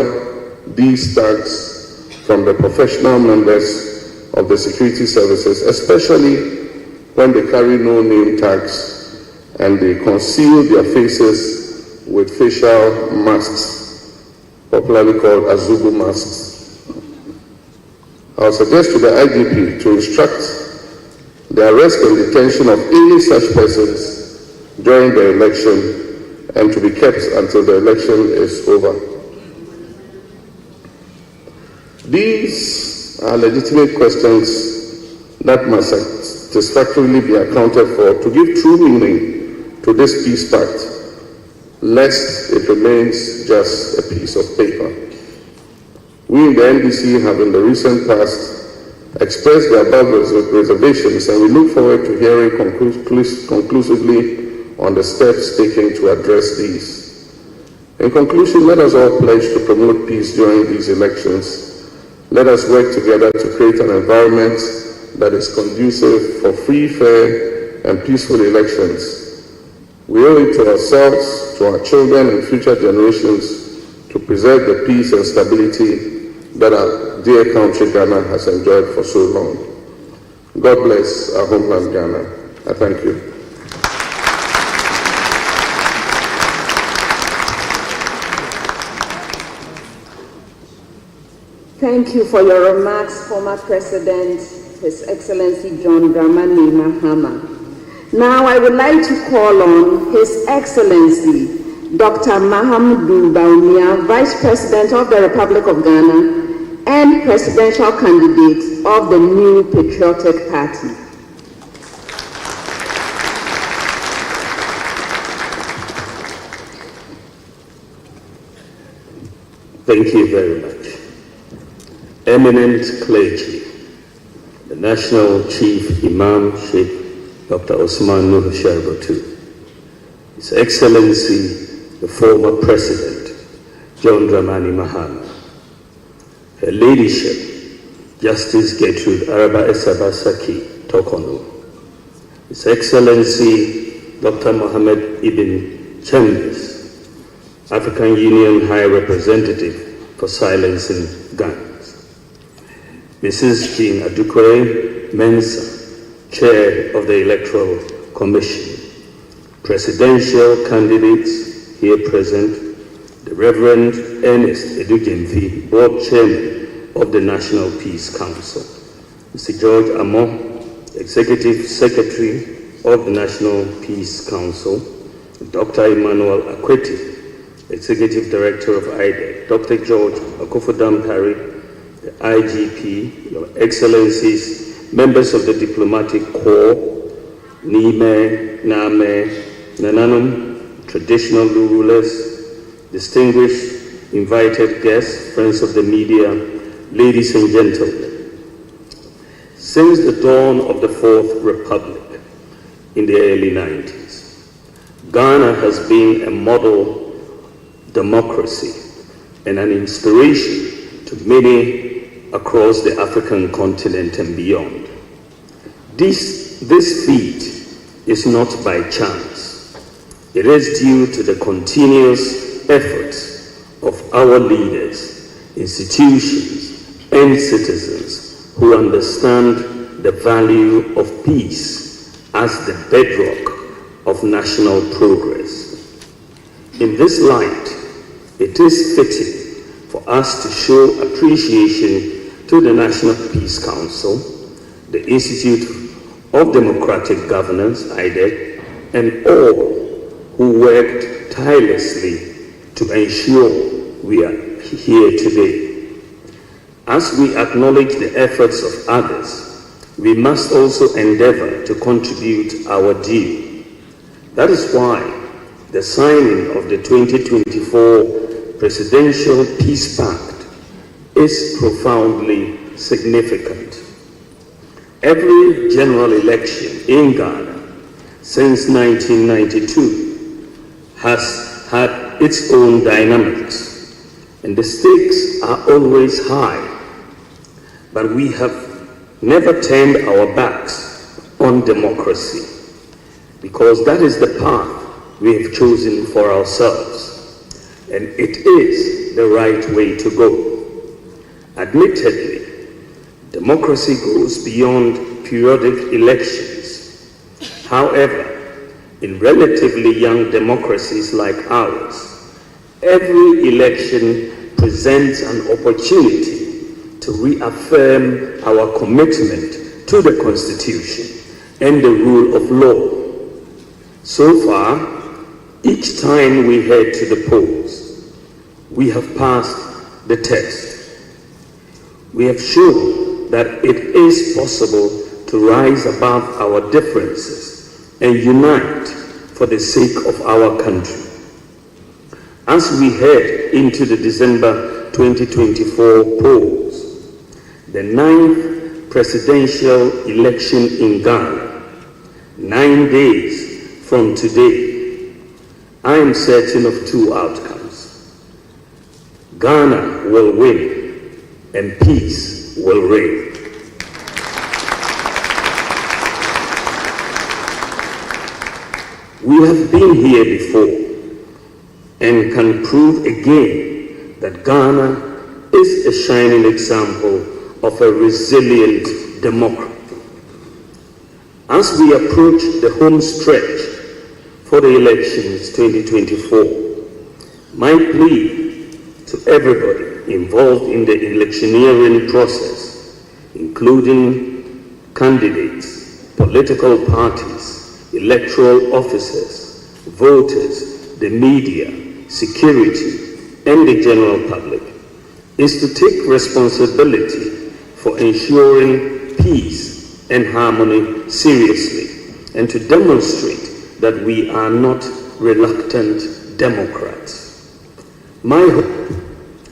G: these thugs from the professional members of the security services, especially when they carry no name tags and they conceal their faces with facial masks, popularly called Azubu masks? I'll suggest to the IGP to instruct the arrest and detention of any such persons during the election and to be kept until the election is over. These are legitimate questions that must satisfactorily be accounted for to give true meaning to this peace pact, lest it remains just a piece of paper. We in the NDC have in the recent past expressed the above reservations, and we look forward to hearing conclusively on the steps taken to address these. In conclusion, let us all pledge to promote peace during these elections. Let us work together to create an environment that is conducive for free, fair, and peaceful elections. We owe it to ourselves, to our children and future generations to preserve the peace and stability that our dear country Ghana has enjoyed for so long. God bless our homeland Ghana. I thank you.
B: Thank you for your remarks, former President, His Excellency John Dramani Mahama. Now I would like to call on His Excellency Dr. Mahamudu Bawumia, Vice President of the Republic of Ghana and presidential candidate of the New Patriotic Party.
A: Thank you very much. Eminent clergy, the National Chief Imam Sheikh Dr. Osman Nuhu Sharbatu, His Excellency the former President John Dramani Mahama, Her Ladyship Justice Gertrude Araba Esaba Saki Tokono, His Excellency Dr. Mohammed Ibn Chambers, African Union High Representative for Silencing Guns, Mrs. Jean Adukwe Mensah, Chair of the Electoral Commission, presidential candidates here present, the Reverend Ernest Edujemfi, Board Chairman of the National Peace Council, Mr. George Amon, Executive Secretary of the National Peace Council, Dr. Emmanuel Akweti, Executive Director of IDEC, Dr. George Akufo-Dampare, the IGP, Your Excellencies, members of the Diplomatic Corps, Nime, Name, Nananum, traditional rulers, distinguished invited guests, friends of the media, ladies and gentlemen. Since the dawn of the Fourth Republic in the early 90s, Ghana has been a model democracy and an inspiration to many across the African continent and beyond. This feat is not by chance. It is due to the continuous efforts of our leaders, institutions, and citizens who understand the value of peace as the bedrock of national progress. In this light, it is fitting for us to show appreciation to the National Peace Council, the Institute of Democratic Governance, IDEC, and all who worked tirelessly to ensure we are here today. As we acknowledge the efforts of others, we must also endeavor to contribute our due. That is why the signing of the 2024 Presidential Peace Pact is profoundly significant. Every general election in Ghana since 1992 has had its own dynamics, and the stakes are always high. But we have never turned our backs on democracy, because that is the path we have chosen for ourselves, and it is the right way to go. Admittedly, democracy goes beyond periodic elections. However, in relatively young democracies like ours, every election presents an opportunity to reaffirm our commitment to the Constitution and the rule of law. So far, each time we head to the polls, we have passed the test. We have shown that it is possible to rise above our differences and unite for the sake of our country. As we head into the December 2024 polls, the 9th presidential election in Ghana, 9 days from today, I am certain of two outcomes. Ghana will win and peace will reign. We have been here before and can prove again that Ghana is a shining example of a resilient democracy. As we approach the home stretch for the elections 2024, my plea to everybody
H: involved in the electioneering process, including candidates, political parties, electoral officers, voters, the media, security, and the general public, is to take responsibility for ensuring peace and harmony seriously, and to demonstrate that we are not reluctant Democrats. My hope,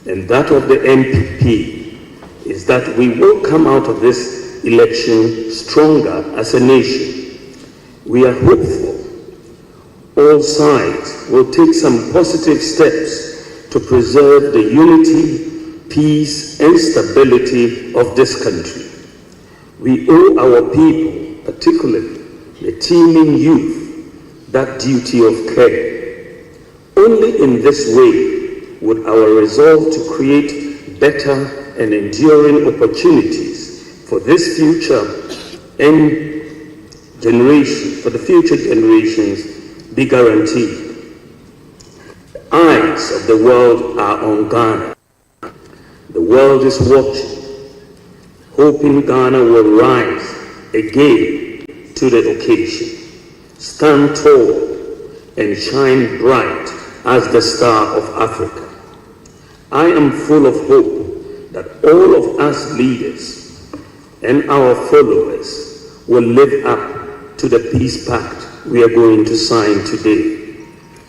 H: and that of the MPP, is that we will come out of this election stronger as a nation. We are hopeful all sides will take some positive steps to preserve the unity, peace, and stability of this country. We owe our people, particularly the teeming youth, that duty of care. Only in this way would our resolve to create better and enduring opportunities for this future and for the future generations be guaranteed. The eyes of the world are on Ghana. The world is watching, hoping Ghana will rise again to the occasion, stand tall and shine bright as the star of Africa. I am full of hope that all of us leaders and our followers will live up to the peace pact we are going to sign today.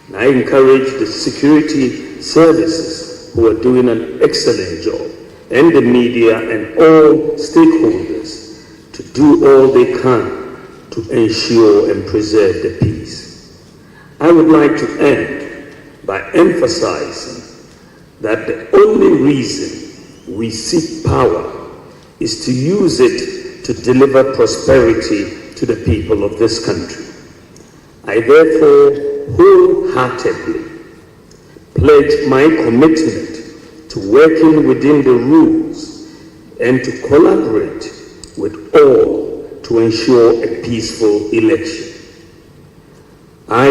H: And I encourage the security services who are doing an excellent job, and the media and all stakeholders to do all they can to ensure and preserve the peace. I would like to end by emphasizing that the only reason we seek power is to use it to deliver prosperity to the people of this country. I therefore wholeheartedly pledge my commitment to working within the rules and to collaborate with all to ensure a peaceful election. I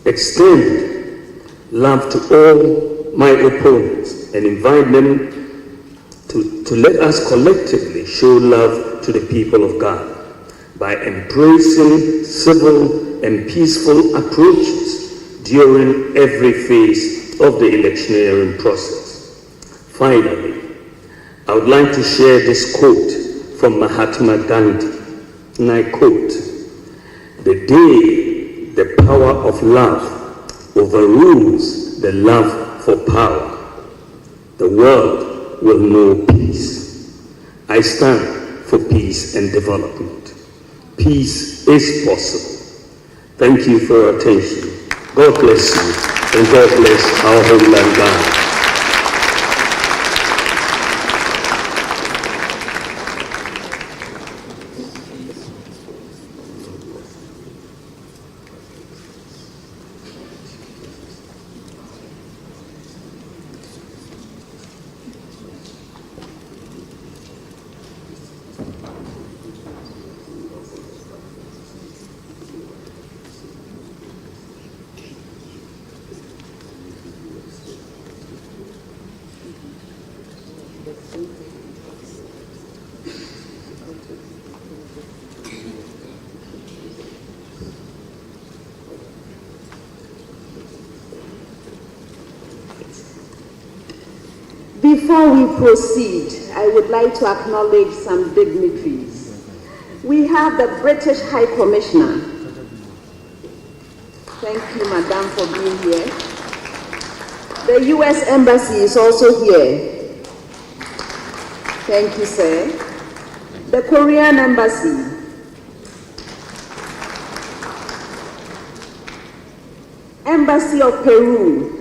H: extend love to all my opponents and invite them to let us collectively show love to the people of Ghana by embracing civil and peaceful approaches during every phase of the electioneering process. Finally, I would like to share this quote from Mahatma Gandhi, and I quote, "The day the power of love overrules the love for power, the world will know peace." I stand for peace and development. Peace is possible. Thank you for your attention. God bless you, and God bless our homeland Ghana.
B: Before we proceed, I would like to acknowledge some dignitaries. We have the British High Commissioner. Thank you, Madam, for being here. The U.S. Embassy is also here. Thank you, sir. The Korean Embassy. Embassy of Peru.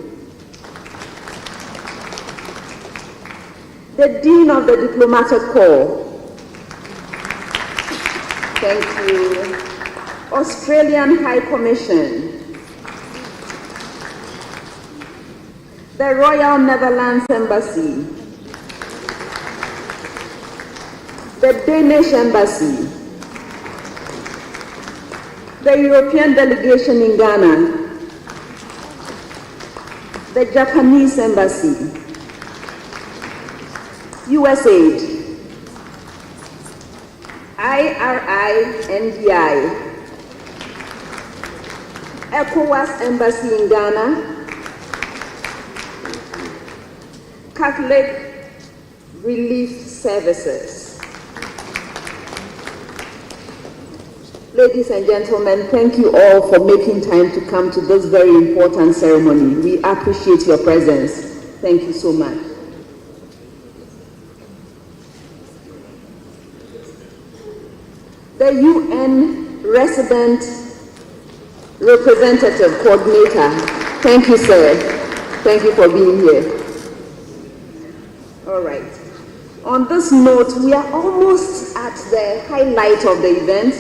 B: The Dean of the Diplomatic Corps. Thank you. Australian High Commission. The Royal Netherlands Embassy. The Danish Embassy. The European Delegation in Ghana. The Japanese Embassy. USAID, IRI, NDI, ECOWAS Embassy in Ghana, Catholic Relief Services. Ladies and gentlemen, thank you all for making time to come to this very important ceremony. We appreciate your presence. Thank you so much. The UN Resident Representative Coordinator. Thank you, sir. Thank you for being here. All right. On this note, we are almost at the highlight of the event,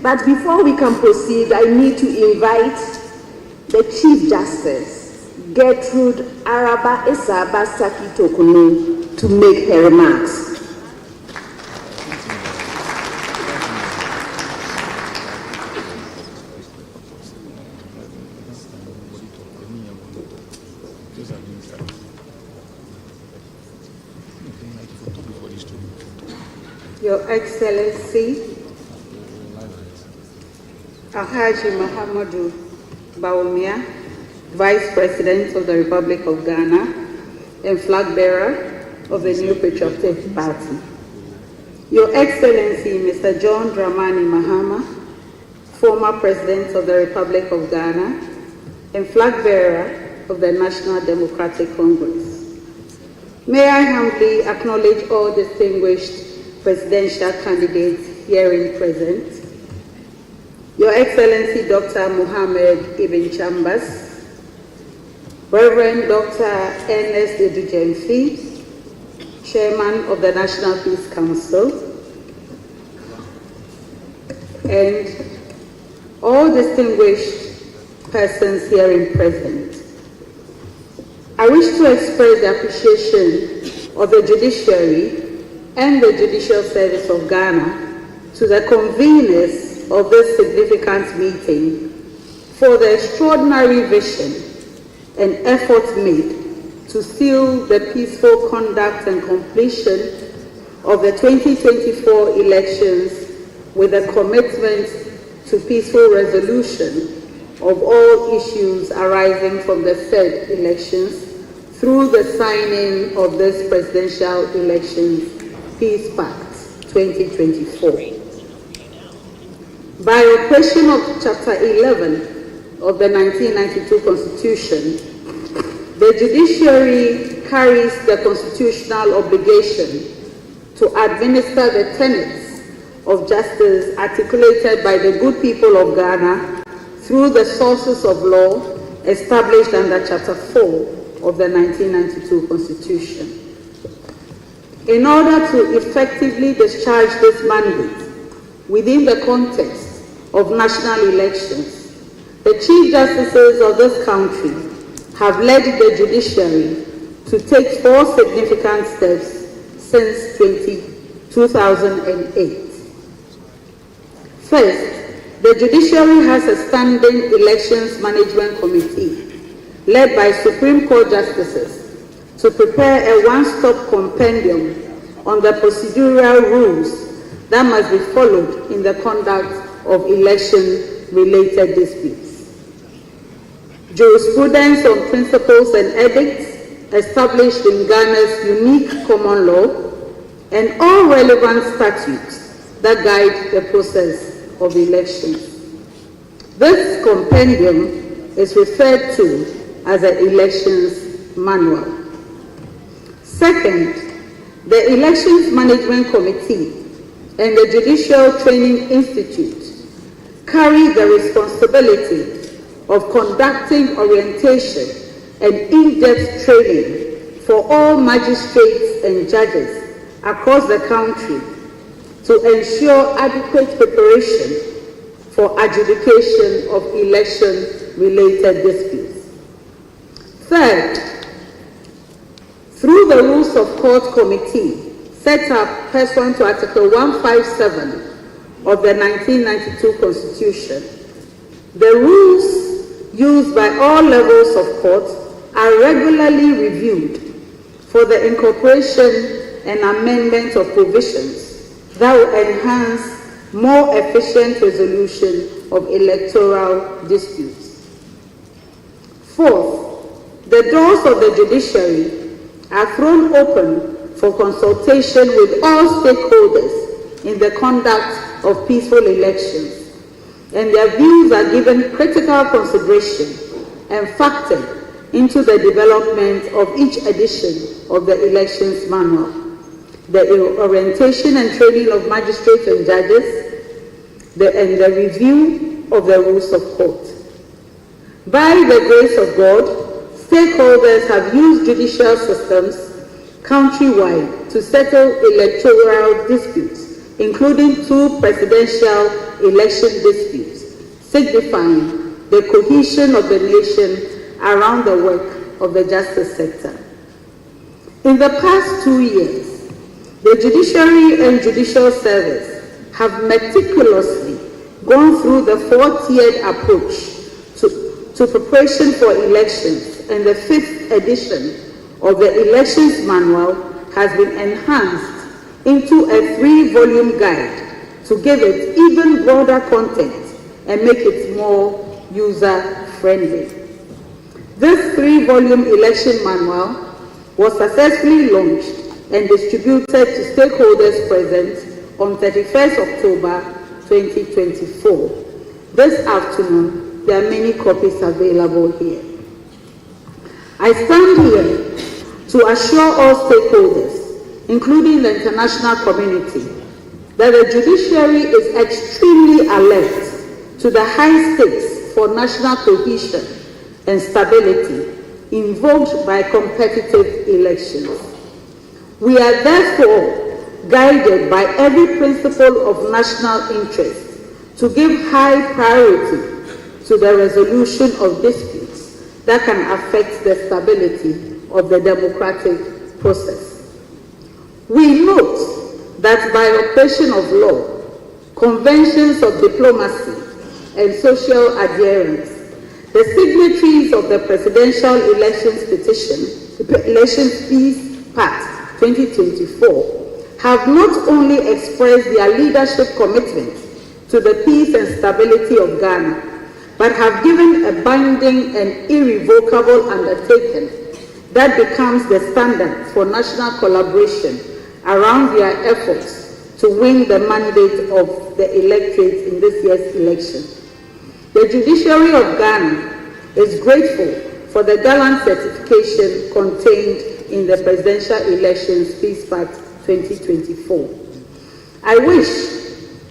B: but before we can proceed, I need to invite the Chief Justice, Gertrude Araba Esaba Saki Tokunu, to make her remarks.
I: Your Excellency, Alhaji Mahamudu Bawumia, Vice President of the Republic of Ghana and flag bearer of the New Patriotic Party. Your Excellency, Mr. John Dramani Mahama, former President of the Republic of Ghana and flag bearer of the National Democratic Congress. May I humbly acknowledge all distinguished presidential candidates herein present. Your Excellency Dr. Mohammed Ibn Chambers, Reverend Dr. Ernest Edujemfi, Chairman of the National Peace Council, and all distinguished persons herein present. I wish to express the appreciation of the judiciary and the Judicial Service of Ghana to the conveners of this significant meeting for the extraordinary vision and effort made to seal the peaceful conduct and completion of the 2024 elections with a commitment to peaceful resolution of all issues arising from the said elections through the signing of this Presidential Elections Peace Pact 2024. By operation of Chapter 11 of the 1992 Constitution, the judiciary carries the constitutional obligation to administer the tenets of justice articulated by the good people of Ghana through the sources of law established under Chapter 4 of the 1992 Constitution. In order to effectively discharge this mandate within the context of national elections, the Chief Justices of this country have led the judiciary to take 4 significant steps since 2008. First, the judiciary has a standing elections management committee led by Supreme Court justices to prepare a one-stop compendium on the procedural rules that must be followed in the conduct of election-related disputes. Jurisprudence on principles and edicts established in Ghana's unique common law and all relevant statutes that guide the process of elections. This compendium is referred to as an elections manual. Second, the Elections Management Committee and the Judicial Training Institute carry the responsibility of conducting orientation and in-depth training for all magistrates and judges across the country to ensure adequate preparation for adjudication of election-related disputes. Third, through the Rules of Court Committee set up pursuant to Article 157 of the 1992 Constitution, the rules used by all levels of court are regularly reviewed for the incorporation and amendment of provisions that will enhance more efficient resolution of electoral disputes. Fourth, the doors of the judiciary are thrown open for consultation with all stakeholders in the conduct of peaceful elections, and their views are given critical consideration and factored into the development of each edition of the Elections Manual, the orientation and training of magistrates and judges, and the review of the rules of court. By the grace of God, stakeholders have used judicial systems countrywide to settle electoral disputes, including 2 presidential election disputes, signifying the cohesion of the nation around the work of the justice sector. In the past 2 years, the judiciary and judicial service have meticulously gone through the 4-tiered approach to preparation for elections, and the 5th edition of the Elections Manual has been enhanced into a 3-volume guide to give it even broader content and make it more user-friendly. This 3-volume election manual was successfully launched and distributed to stakeholders present on 31st October 2024. This afternoon, there are many copies available here. I stand here to assure all stakeholders, including the international community, that the judiciary is extremely alert to the high stakes for national cohesion and stability invoked by competitive elections. We are therefore guided by every principle of national interest to give high priority to the resolution of disputes that can affect the stability of the democratic process. We note that by operation of law, conventions of diplomacy, and social adherence, the signatories of the Presidential Elections Petition, Elections Peace Pact 2024, have not only expressed their leadership commitment to the peace and stability of Ghana, but have given a binding and irrevocable undertaking that becomes the standard for national collaboration around their efforts to win the mandate of the electorate in this year's election. The judiciary of Ghana is grateful for the gallant certification contained in the Presidential Elections Peace Pact 2024. I wish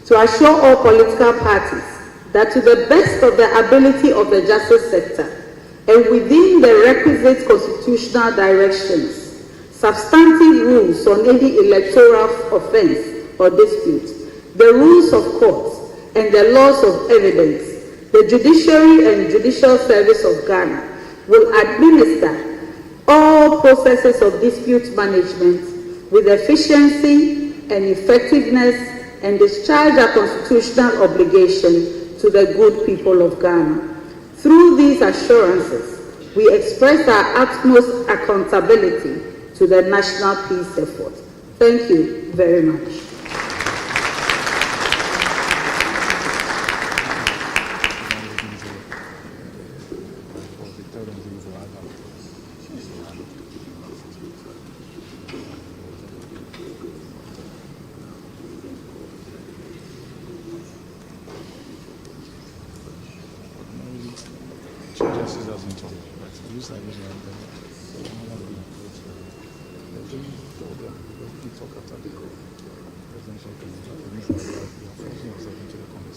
I: to assure all political parties that to the best of the ability of the justice sector and within the requisite constitutional directions, substantive rules on any electoral offense or dispute, the rules of courts, and the laws of evidence, the Judiciary and Judicial Service of Ghana will administer all processes of dispute management with efficiency and effectiveness and discharge our constitutional obligation to the good people of Ghana. Through these assurances, we express our utmost accountability to the national peace effort. Thank you very much.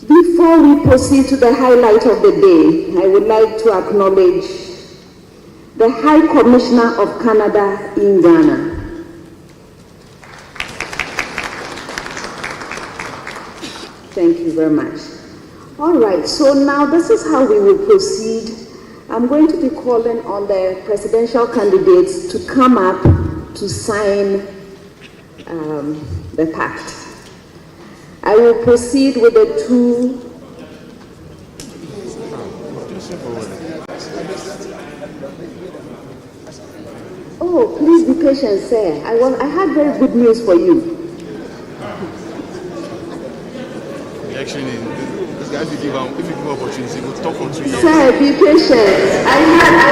B: Before we proceed to the highlight of the day, I would like to acknowledge the High Commissioner of Canada in Ghana. Thank you very much. All right, so now this is how we will proceed. I'm going to be calling on the presidential candidates to come up to sign the pact. I will proceed with the two. Oh, please be patient, sir. I had very good news for you.
J: Election in this guy, if you give opportunity, we'll talk for 2 years.
B: Sir, be patient. I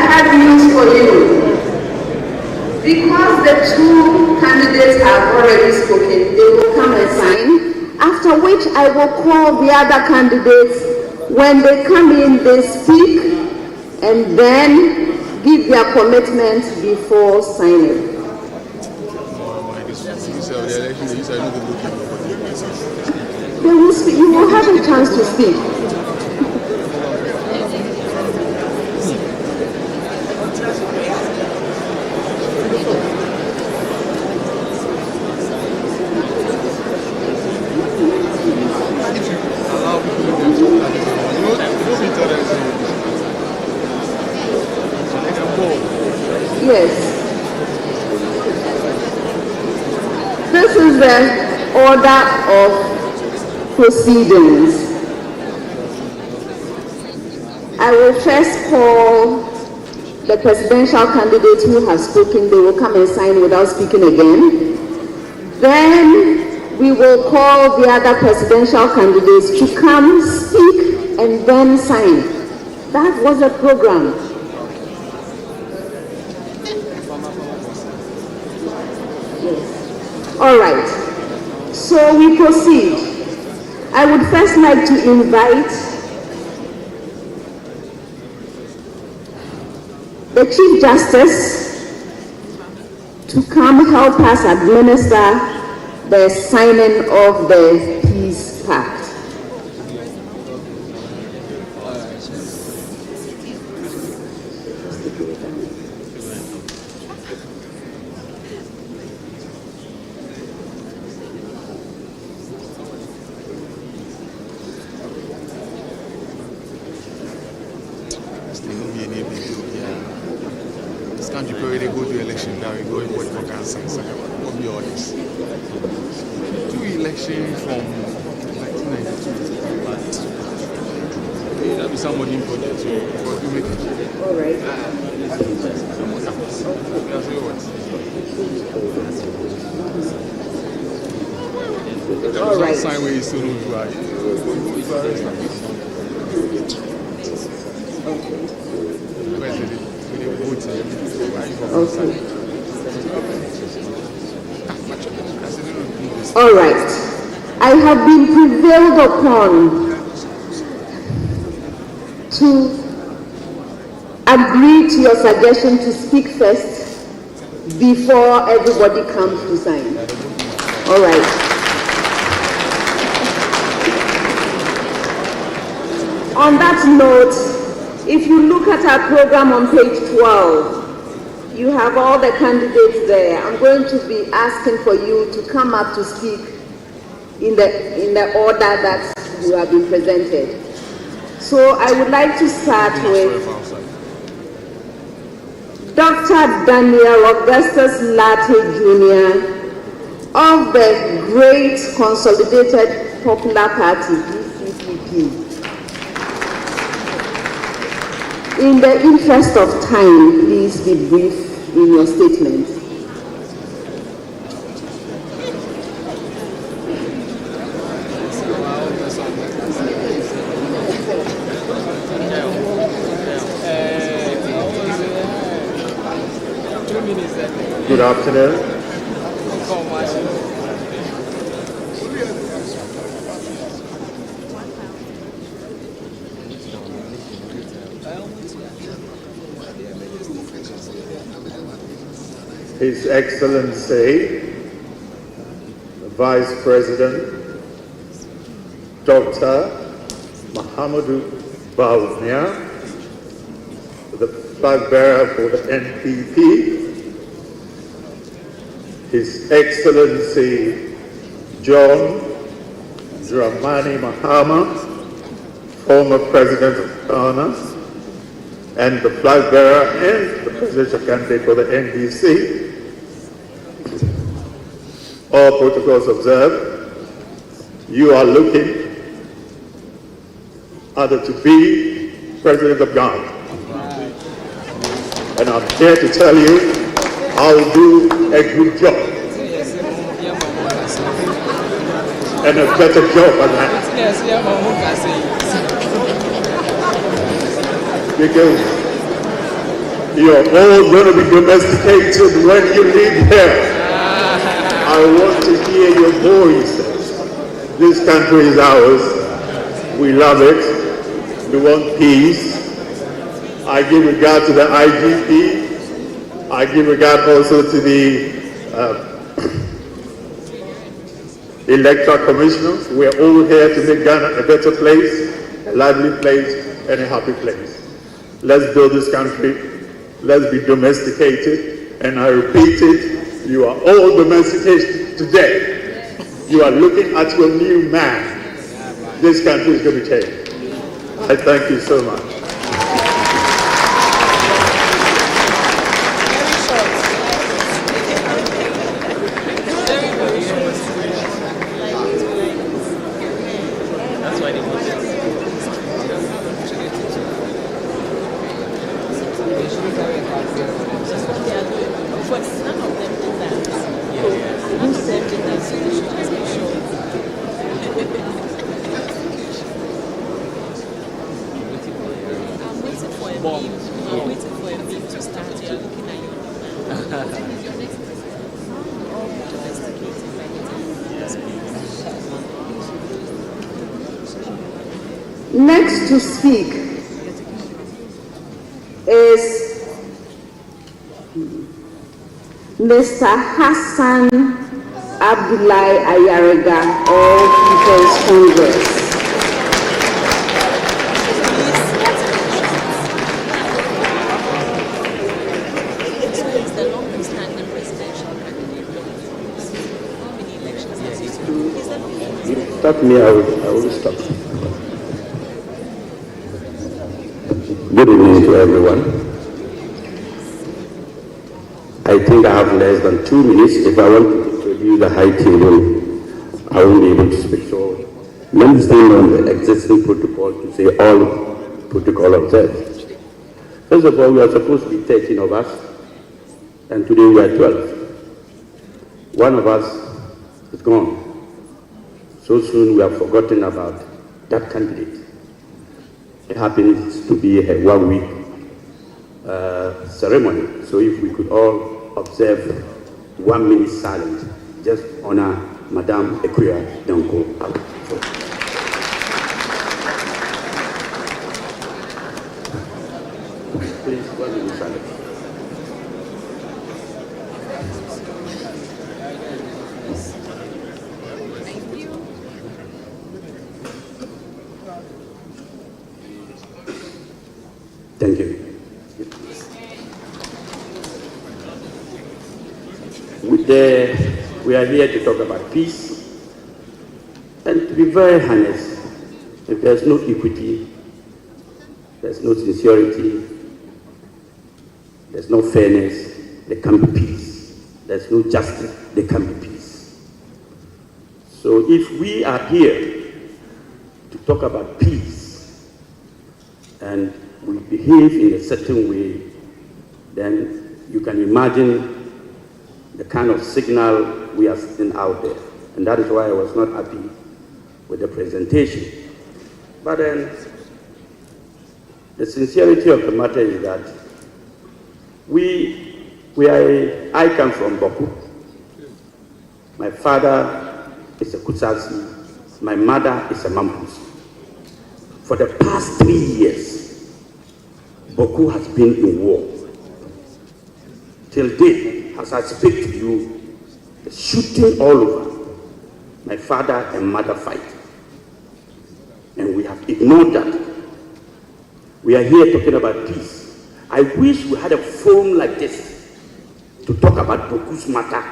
B: had news for you. Because the two candidates have already spoken, they will come and sign. After which I will call the other candidates. When they come in, they speak and then give their commitment before signing. They will speak. You will have a chance to speak. Yes. This is the order of proceedings. I will first call the presidential candidates who have spoken. They will come and sign without speaking again. Then we will call the other presidential candidates to come, speak, and then sign. That was the program. All right, so we proceed. I would first like to invite the Chief Justice to come help us administer the signing of the Peace Pact. All right. I have been prevailed upon to agree to your suggestion to speak first before everybody comes to sign. All right. On that note, if you look at our program on page 12, you have all the candidates there. I'm going to be asking for you to come up to speak in the order that you have been presented. So I would like to start with Dr. Daniel Augustus Latte Jr. of the Great Consolidated Popular Party, GCPP. In the interest of time, please be brief in your statement.
C: Good afternoon. His Excellency, Vice President Dr. Mahamudu Bawumia, the flag bearer for the NPP, His Excellency John Dramani Mahama, former President of Ghana, and the flag bearer and the presidential candidate for the NDC. All protocols observed. You are looking either to be President of Ghana. And I'm here to tell you
A: I'll do a good job. And a better job than that. Because you're all going to be domesticated when you leave here. I want to hear your voices. This country is ours. We love it. We want peace. I give regard to the IGP. I give regard also to the electoral commissioners. We're all here to make Ghana a better place, a lively place, and a happy place. Let's build this country. Let's be domesticated. And I repeat it, you are all domesticated today. You are looking at your new man. This country is going to change. I thank you so much.
B: Next to speak is Mr. Hassan Abdullahi Ayarega, All People's Congress.
H: Stop me, I will stop. Good evening to everyone. I think I have less than 2 minutes. If I want to introduce the high table, I won't be able to speak. So, let me stand on the existing protocol to say all protocol observed. First of all, we are supposed to be 13 of us, and today we are 12. One of us is gone. So soon we have forgotten about that candidate. It happens to be a 1 week ceremony. So if we could all observe 1 minute silence, just honor Madame Ekuya Danko. Please, 1 minute silence. Thank you. We are here to talk about peace. And to be very honest, if there's no equity, there's no sincerity, there's no fairness, there can't be peace. There's no justice, there can't be peace. So if we are here to talk about peace and we behave in a certain way, then you can imagine the kind of signal we are sending out there. And that is why I was not happy with the presentation. But then, the sincerity of the matter is that I come from Boku. My father is a Kusasi. My mother is a Mampus. For the past 3 years, Boku has been in war. Till date, as I speak to you, the shooting all over. My father and mother fight. And we have ignored that. We are here talking about peace. I wish we had a forum like this to talk about Boku's matter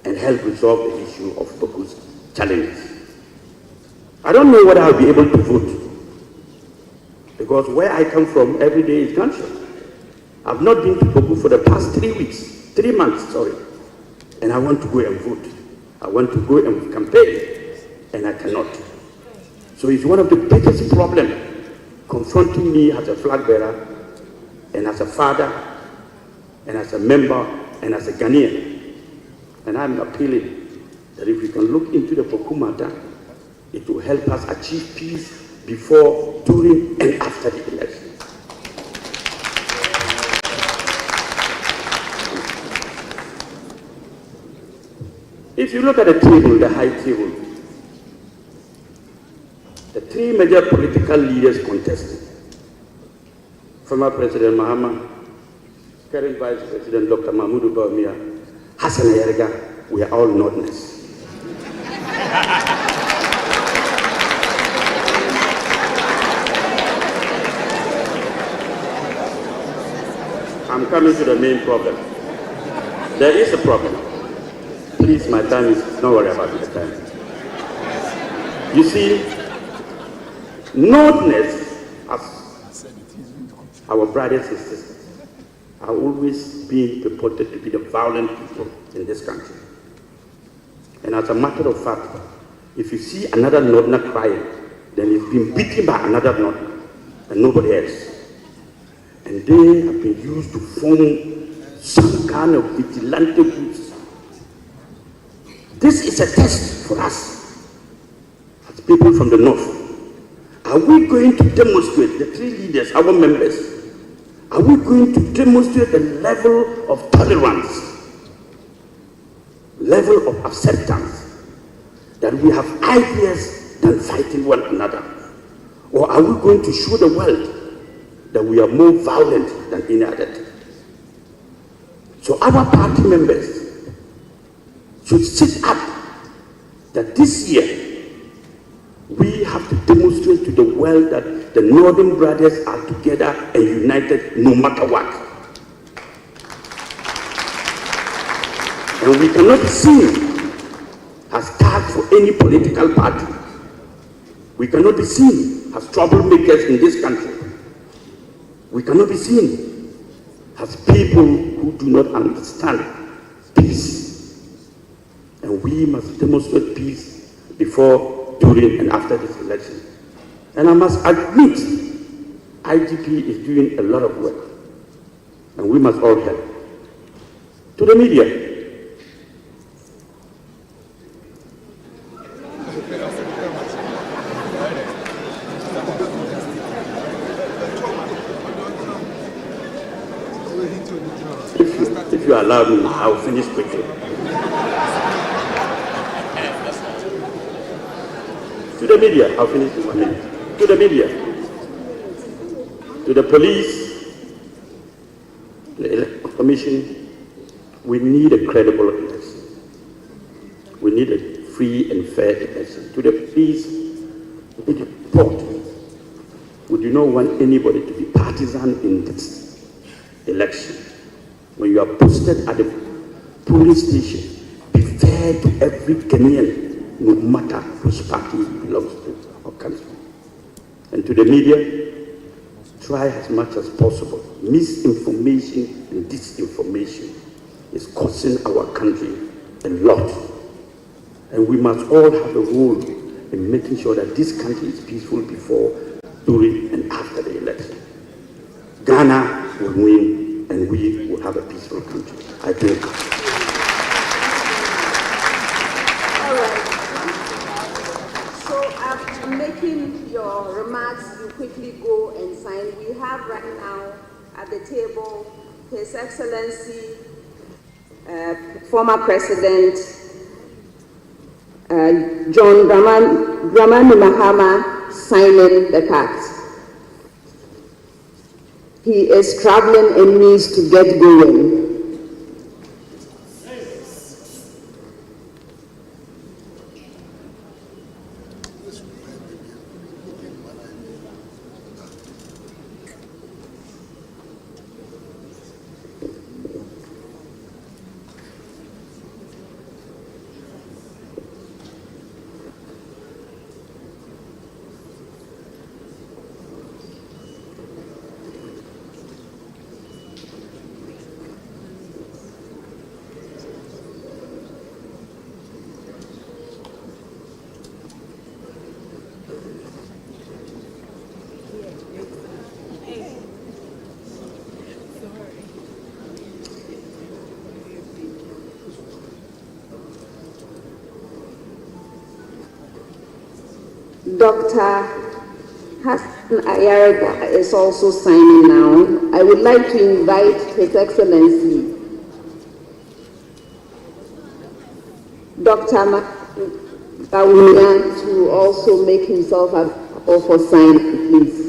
H: and help resolve the issue of Boku's challenges. I don't know whether I'll be able to vote. Because where I come from, every day is gunshot. I've not been to Boku for the past 3 months, and I want to go and vote. I want to go and campaign, and I cannot. So it's one of the biggest problems confronting me as a flag bearer, and as a father, and as a member and as a Ghanaian. And I'm appealing that if we can look into the Poku matter, it will help us achieve peace before, during, and after the election. If you look at the table, the high table, the three major political leaders contested: former President Mahama, current Vice President Dr. Mahmoud Bawumia, Hassan Ayerga, we are all Northerners. I'm coming to the main problem. There is a problem. Please, my time is, don't worry about my time. You see, Northerners, as our brothers and sisters, are always being reported to be the violent people in this country. And as a matter of fact, if you see another Northerner crying, then he's been beaten by another Northerner and nobody else. And they have been used to form some kind of vigilante groups. This is a test for us as people from the North. Are we going to demonstrate, the three leaders, our members, are we going to demonstrate a level of tolerance, level of acceptance, that we have ideas than fighting one another? Or are we going to show the world that we are more violent than any other? So our party members should sit up that this year we have to demonstrate to the world that the Northern brothers are together and united no matter what. And we cannot be seen as tagged for any political party. We cannot be seen as troublemakers in this country. We cannot be seen as people who do not understand peace. And we must demonstrate peace before, during, and after this election. And I must admit, IGP is doing a lot of work, and we must all help. To the media, if you allow me, I'll finish quickly. To the media, I'll finish in 1 minute. To the media, to the police, the Electoral Commission, we need a credible election. We need a free and fair election. To the police, we need a report. We do not want anybody to be partisan in this election. When you are posted at the polling station, be fair to every Kenyan, no matter which party he belongs to or comes from. And to the media, try as much as possible. Misinformation and disinformation is costing our country a lot. And we must all have a role in making sure that this country is peaceful before, during, and after the election. Ghana will win, and we will have a peaceful country. I thank you.
B: Making your remarks, you quickly go and sign. We have right now at the table His Excellency, former President John Dramani Mahama signing the pact. He is traveling and needs to get going. Dr. Hassan Ayarga is also signing now. I would like to invite His Excellency Dr. Bawumia to also make himself available for signing, please.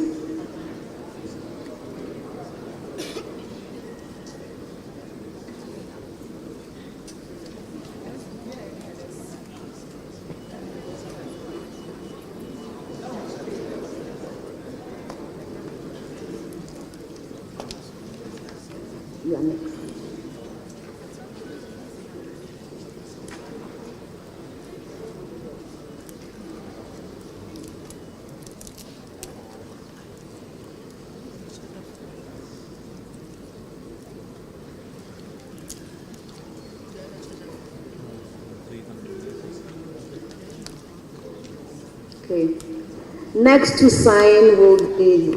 B: You are next. Okay. Next to sign will be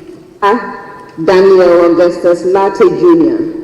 B: Daniel Augustus Latte Jr.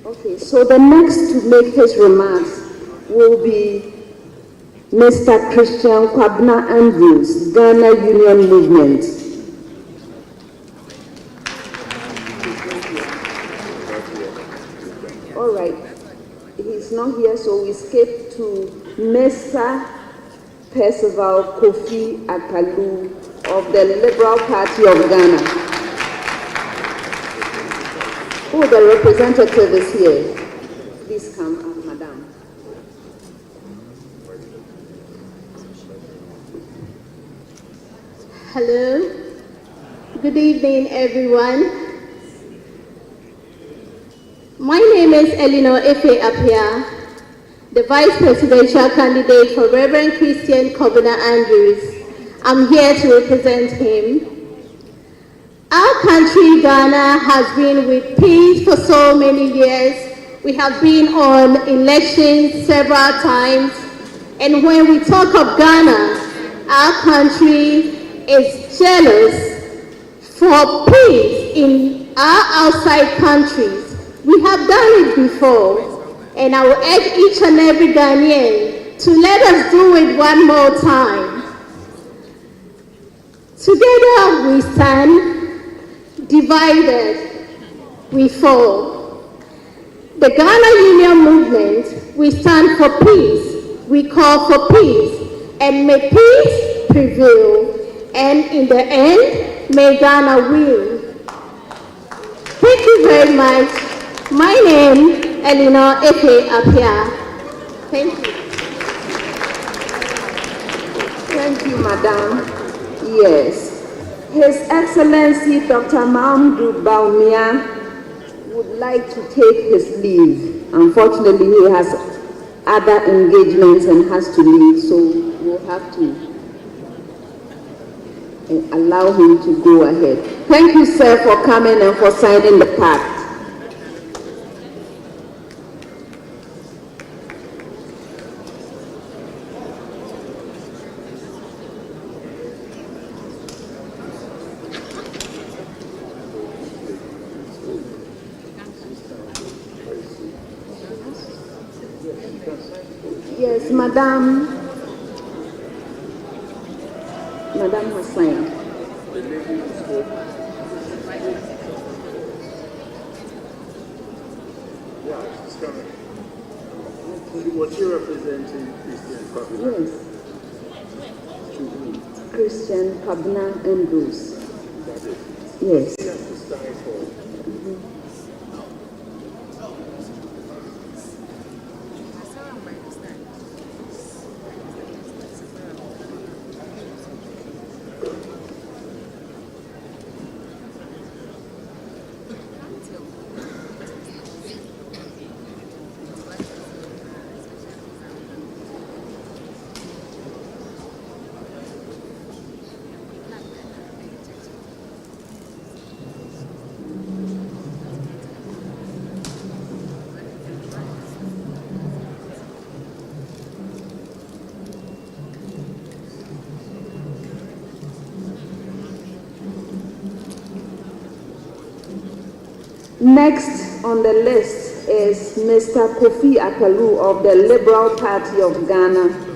B: Okay, so the next to make his remarks will be Mr. Christian Kwabena Andrews, Ghana Union Movement. All right, he's not here, so we skip to Mr. Percival Kofi Akalu of the Liberal Party of Ghana. Oh, the representative is here. Please come up, madam.
K: Hello. Good evening, everyone. My name is Eleanor Efe Apia, the Vice Presidential candidate for Reverend Christian Kwabena Andrews. I'm here to represent him. Our country, Ghana, has been with peace for so many years. We have been on elections several times. And when we talk of Ghana, our country is jealous for peace in our outside countries. We have done it before. And I will urge each and every Ghanaian to let us do it one more time. Together we stand. Divided, we fall. The Ghana Union Movement, we stand for peace. We call for peace. And may peace prevail. And in the end, may Ghana win. Thank you very much. My name, Eleanor Efe Apia. Thank you.
B: Thank you, madam. Yes. His Excellency Dr. Mahamudu Bawumia would like to take his leave. Unfortunately, he has other engagements and has to leave, so we'll have to allow him to go ahead. Thank you, sir, for coming and for signing the pact. Yes, madam. Madam has signed.
C: Yeah, she's coming. Was she representing Christian Covenant?
B: Yes. Christian Pabna Andrews. Yes.
C: She has to stand for.
B: Next on the list is Mr. Kofi Akalu of the Liberal Party of Ghana.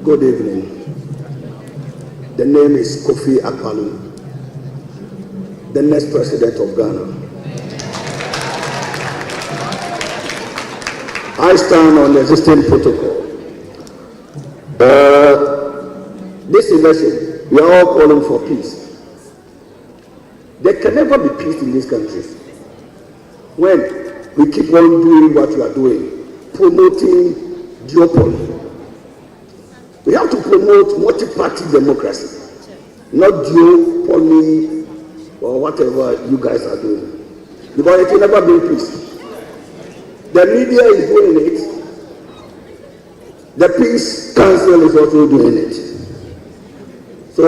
L: Good evening. The name is Kofi Akpaloo, the next president of Ghana. I stand on the existing protocol. This election, we are all calling for peace. There can never be peace in this country when we keep on doing what we are doing, promoting duopoly. We have to promote multi-party democracy, not duopoly or whatever you guys are doing, because it will never bring peace. The media is doing it. The Peace Council is also doing it. So,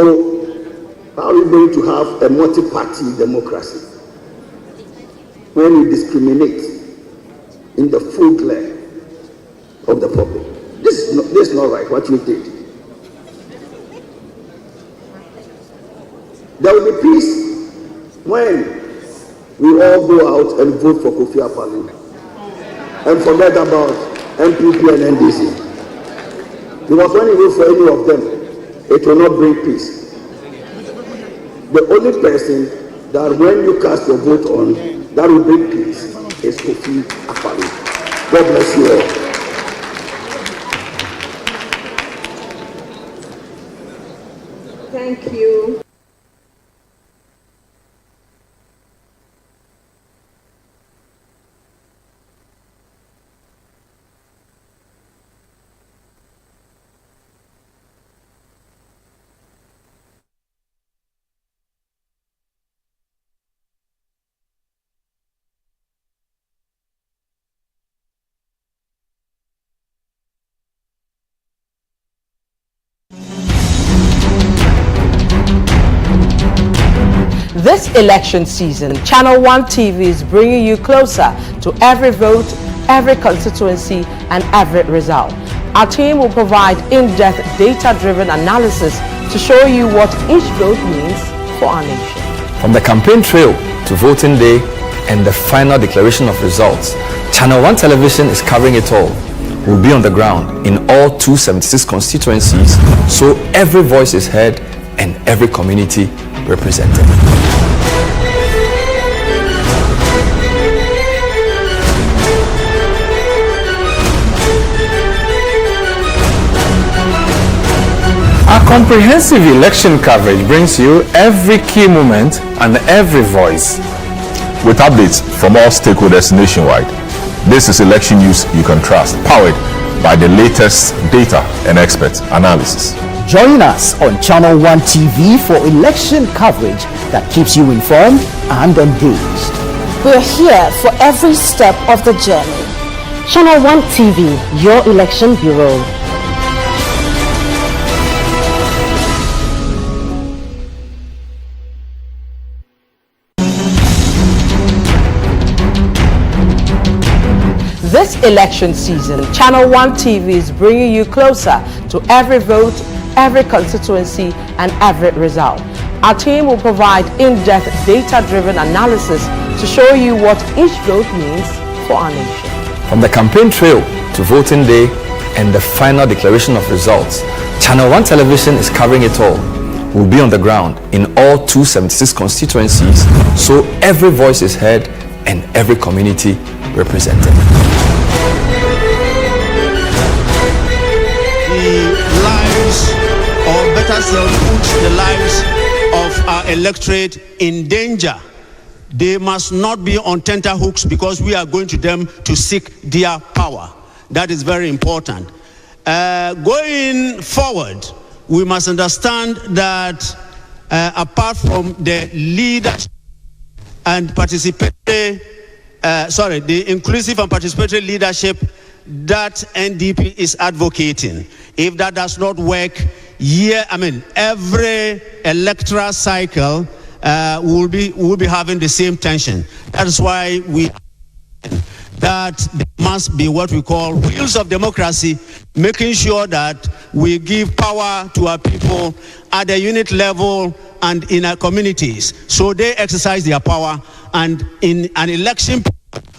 L: how are we going to have a multi-party democracy when we discriminate in the full glare of the public? This is not right, what you did. There will be peace when we all go out and vote for Kofi Akpaloo and forget about MPP and NDC. Because when you vote for any of them, it will not bring peace. The only person that when you cast your vote on, that will bring peace is Kofi Akpaloo. God bless you all.
B: Thank you.
M: This election season, Channel 1 TV is bringing you closer to every vote, every constituency, and every result. Our team will provide in-depth data-driven analysis to show you what each vote means for our nation.
N: From the campaign trail to voting day and the final declaration of results, Channel 1 Television is covering it all. We'll be on the ground in all 276 constituencies, so every voice is heard and every community represented.
O: Our comprehensive election coverage brings you every key moment and every voice,
P: with updates from all stakeholders nationwide. This is election news you can trust, powered by the latest data and expert analysis.
Q: Join us on Channel 1 TV for election coverage that keeps you informed and engaged.
R: We're here for every step of the journey. Channel 1 TV, your election bureau.
M: election season, Channel 1 TV is bringing you closer to every vote, every constituency, and every result. Our team will provide in-depth data-driven analysis to show you what each vote means for our nation.
N: From the campaign trail to voting day and the final declaration of results, Channel 1 Television is covering it all. We'll be on the ground in all 276 constituencies, so every voice is heard and every community represented.
S: The lives, or better still, put the lives of our electorate in danger. They must not be on tenterhooks because we are going to them to seek their power. That is very important. Going forward, we must understand that apart from the leadership and participatory, the inclusive and participatory leadership that NDP is advocating, if that does not work, every electoral cycle will be having the same tension. That is why that there must be what we call wheels of democracy, making sure that we give power to our people at the unit level and in our communities, so they exercise their power, and in an election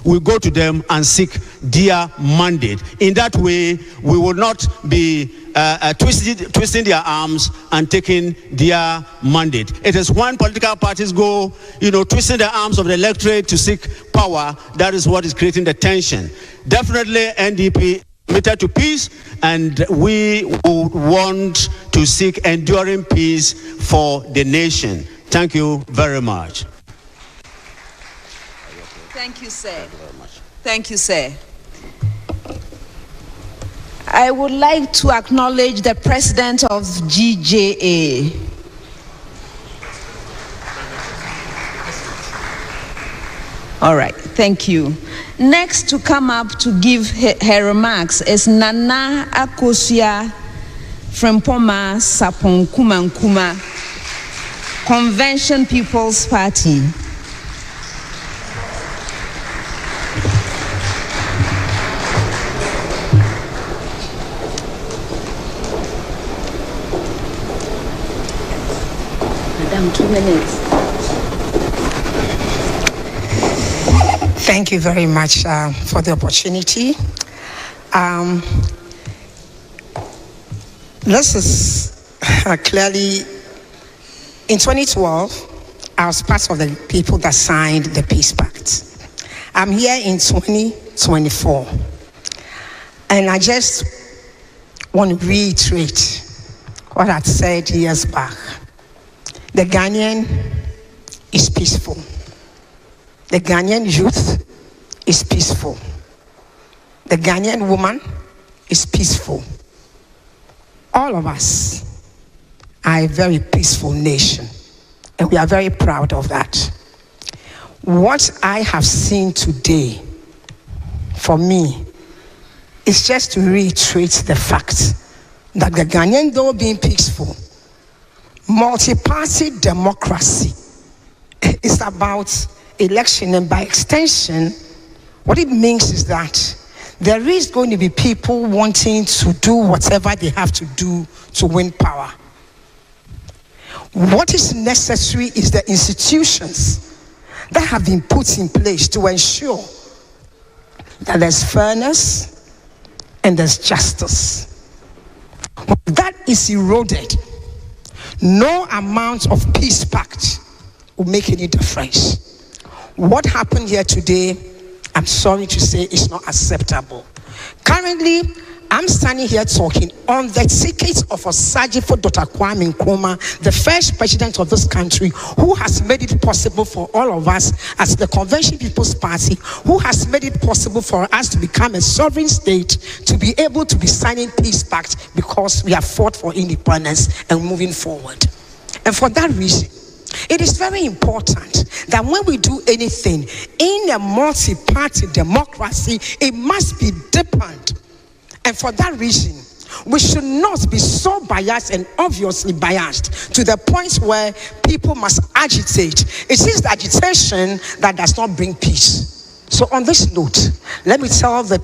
S: we go to them and seek their mandate. In that way, we will not be twisting their arms and taking their mandate. It is when political parties go, twisting the arms of the electorate to seek power, that is what is creating the tension. Definitely NDP committed to peace, and we would want to seek enduring peace for the nation. Thank you very much.
T: Thank you, sir. Thank you, sir. I would like to acknowledge the president of GJA. All right, thank you. Next to come up to give her remarks is Nana Akosia Frempoma Sapon Kumankuma, Convention People's Party.
U: Madam, 2 minutes.
V: Thank you very much for the opportunity. This is clearly, in 2012, I was part of the people that signed the Peace Pact. I'm here in 2024, and I just want to reiterate what I said years back. The Ghanaian is peaceful. The Ghanaian youth is peaceful. The Ghanaian woman is peaceful. All of us are a very peaceful nation, and we are very proud of that. What I have seen today, for me, is just to reiterate the fact that the Ghanaian, though being peaceful, multi-party democracy is about election, and by extension, what it means is that there is going to be people wanting to do whatever they have to do to win power. What is necessary is the institutions that have been put in place to ensure that there's fairness and there's justice. When that is eroded, no amount of peace pact will make any difference. What happened here today, I'm sorry to say, is not acceptable. Currently, I'm standing here talking on the ticket of Osagyefo Dr. Kwame Nkrumah, the first president of this country, who has made it possible for all of us as the Convention People's Party, who has made it possible for us to become a sovereign state, to be able to be signing peace pact because we have fought for independence and moving forward. And for that reason, it is very important that when we do anything in a multi-party democracy, it must be deepened. And for that reason, we should not be so biased and obviously biased to the point where people must agitate. It is the agitation that does not bring peace. So on this note, let me tell the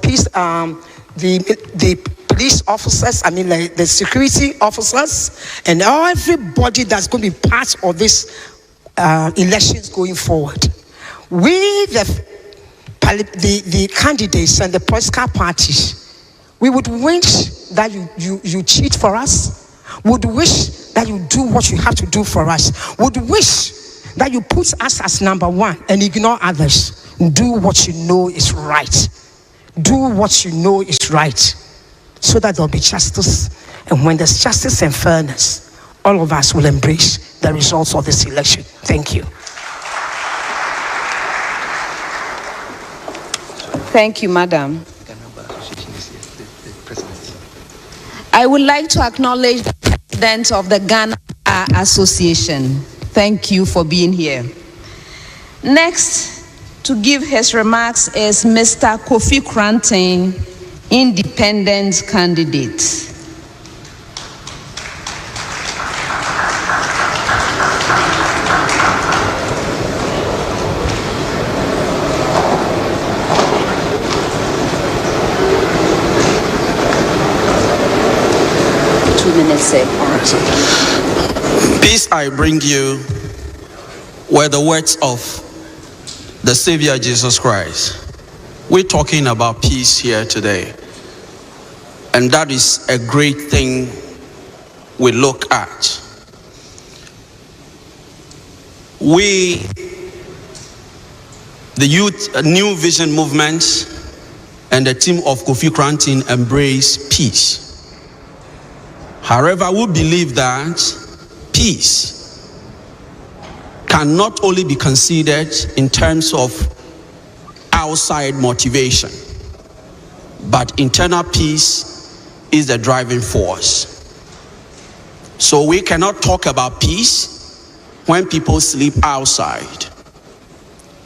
V: police officers, like the security officers, and everybody that's going to be part of this elections going forward. We, the candidates and the political parties, we would wish that you cheat for us, would wish that you do what you have to do for us, would wish that you put us as number one and ignore others. Do what you know is right. Do what you know is right, so that there'll be justice. And when there's justice and fairness, all of us will embrace the results of this election. Thank you.
T: Thank you, Madam. I would like to acknowledge the President of the Ghana Bar Association. Thank you for being here. Next, to give his remarks is Mr. Kofi Kranting, independent candidate.
D: Peace I bring you were the words of the Savior Jesus Christ. We're talking about peace here today, and that is a great thing we look at. We, the Youth New Vision Movement and the team of Kofi Kranting embrace peace. However, we believe that peace can not only be considered in terms of outside motivation, but internal peace is the driving force. So we cannot talk about peace when people sleep outside.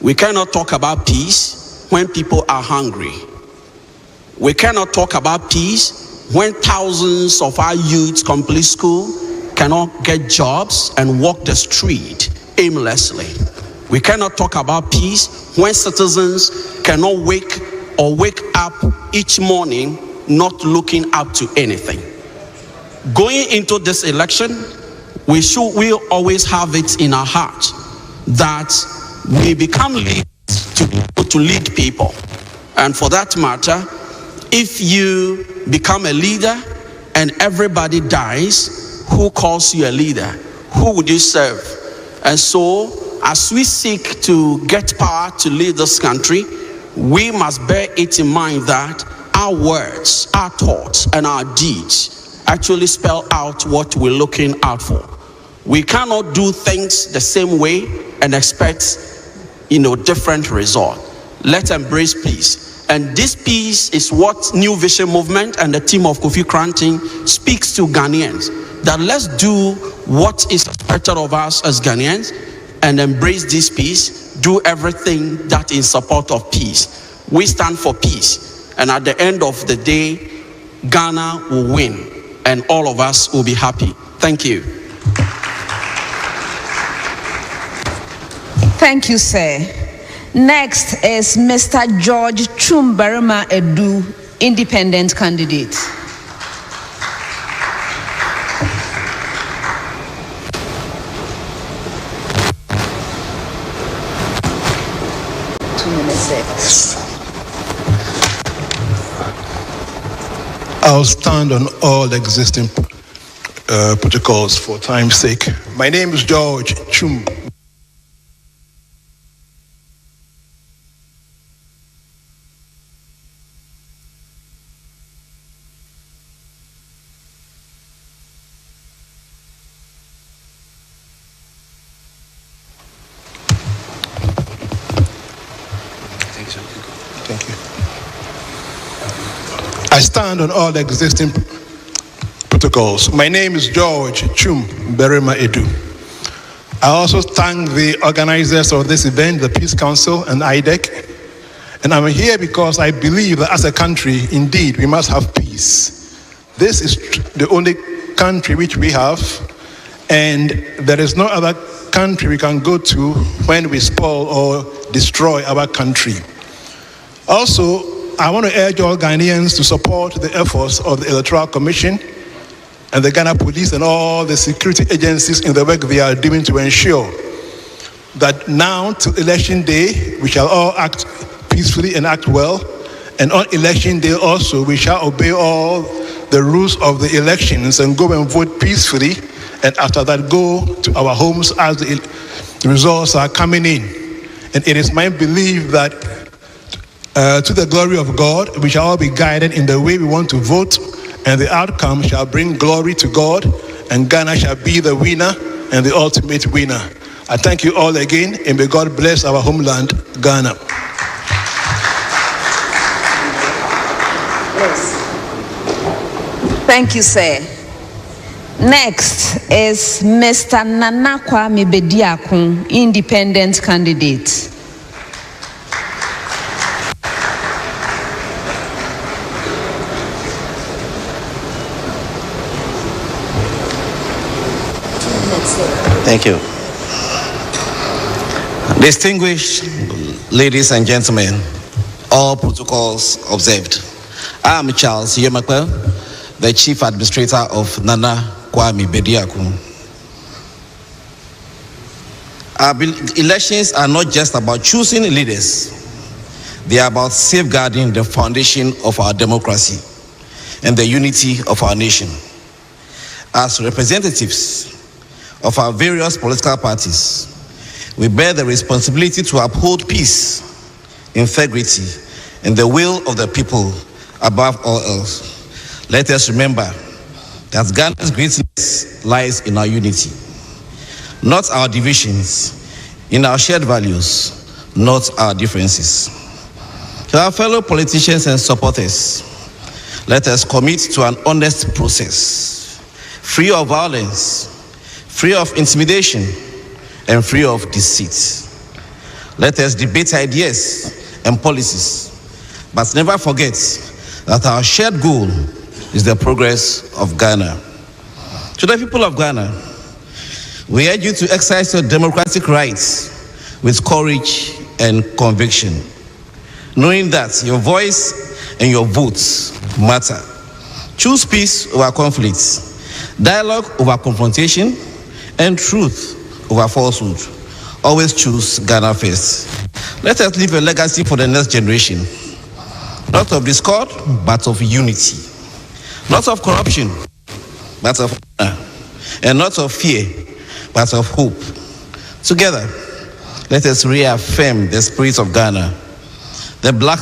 D: We cannot talk about peace when people are hungry. We cannot talk about peace when thousands of our youths complete school, cannot get jobs, and walk the street aimlessly. We cannot talk about peace when citizens cannot wake up each morning not looking up to anything. Going into this election, we always have it in our heart that we become leaders to lead people. And for that matter, if you become a leader and everybody dies, who calls you a leader? Who would you serve? And so, as we seek to get power to lead this country, we must bear it in mind that our words, our thoughts, and our deeds actually spell out what we're looking out for. We cannot do things the same way and expect, different result. Let's embrace peace. And this peace is what New Vision Movement and the team of Kofi Kranting speaks to Ghanaians. That let's do what is expected of us as Ghanaians and embrace this peace, do everything that is in support of peace. We stand for peace. And at the end of the day, Ghana will win and all of us will be happy. Thank you.
T: Thank you, sir. Next is Mr. George Chumbarima Edu, independent candidate.
E: I'll stand on all existing protocols for time's sake. My name is George Chum. Thank you. I stand on all the existing protocols. My name is George Chum Berima Edu. I also thank the organizers of this event, the Peace Council and IDEC. And I'm here because I believe that as a country, indeed, we must have peace. This is the only country which we have, and there is no other country we can go to when we spoil or destroy our country. Also, I want to urge all Ghanaians to support the efforts of the Electoral Commission and the Ghana Police and all the security agencies in the work they are doing to ensure that now to election day, we shall all act peacefully and act well. And on election day also, we shall obey all the rules of the elections and go and vote peacefully. And after that, go to our homes as the results are coming in. And it is my belief that to the glory of God, we shall all be guided in the way we want to vote, and the outcome shall bring glory to God, and Ghana shall be the winner and the ultimate winner. I thank you all again, and may God bless our homeland, Ghana.
T: Yes. Thank you, sir. Next is Mr. Nana Kwame Bediako, independent candidate.
F: Thank you. Distinguished ladies and gentlemen, all protocols observed. I am Charles Yemakwe, the Chief Administrator of Nana Kwame Bediako. Elections are not just about choosing leaders. They are about safeguarding the foundation of our democracy and the unity of our nation. As representatives of our various political parties, we bear the responsibility to uphold peace, integrity, and the will of the people above all else. Let us remember that Ghana's greatness lies in our unity, not our divisions, in our shared values, not our differences. To our fellow politicians and supporters, let us commit to an honest process, free of violence, free of intimidation, and free of deceit. Let us debate ideas and policies, but never forget that our shared goal is the progress of Ghana. To the people of Ghana, we urge you to exercise your democratic rights with courage and conviction, knowing that your voice and your votes matter. Choose peace over conflicts, dialogue over confrontation, and truth over falsehood. Always choose Ghana first. Let us leave a legacy for the next generation, not of discord, but of unity, not of corruption, but of honor, and not of fear, but of hope. Together, let us reaffirm the spirit of Ghana. The black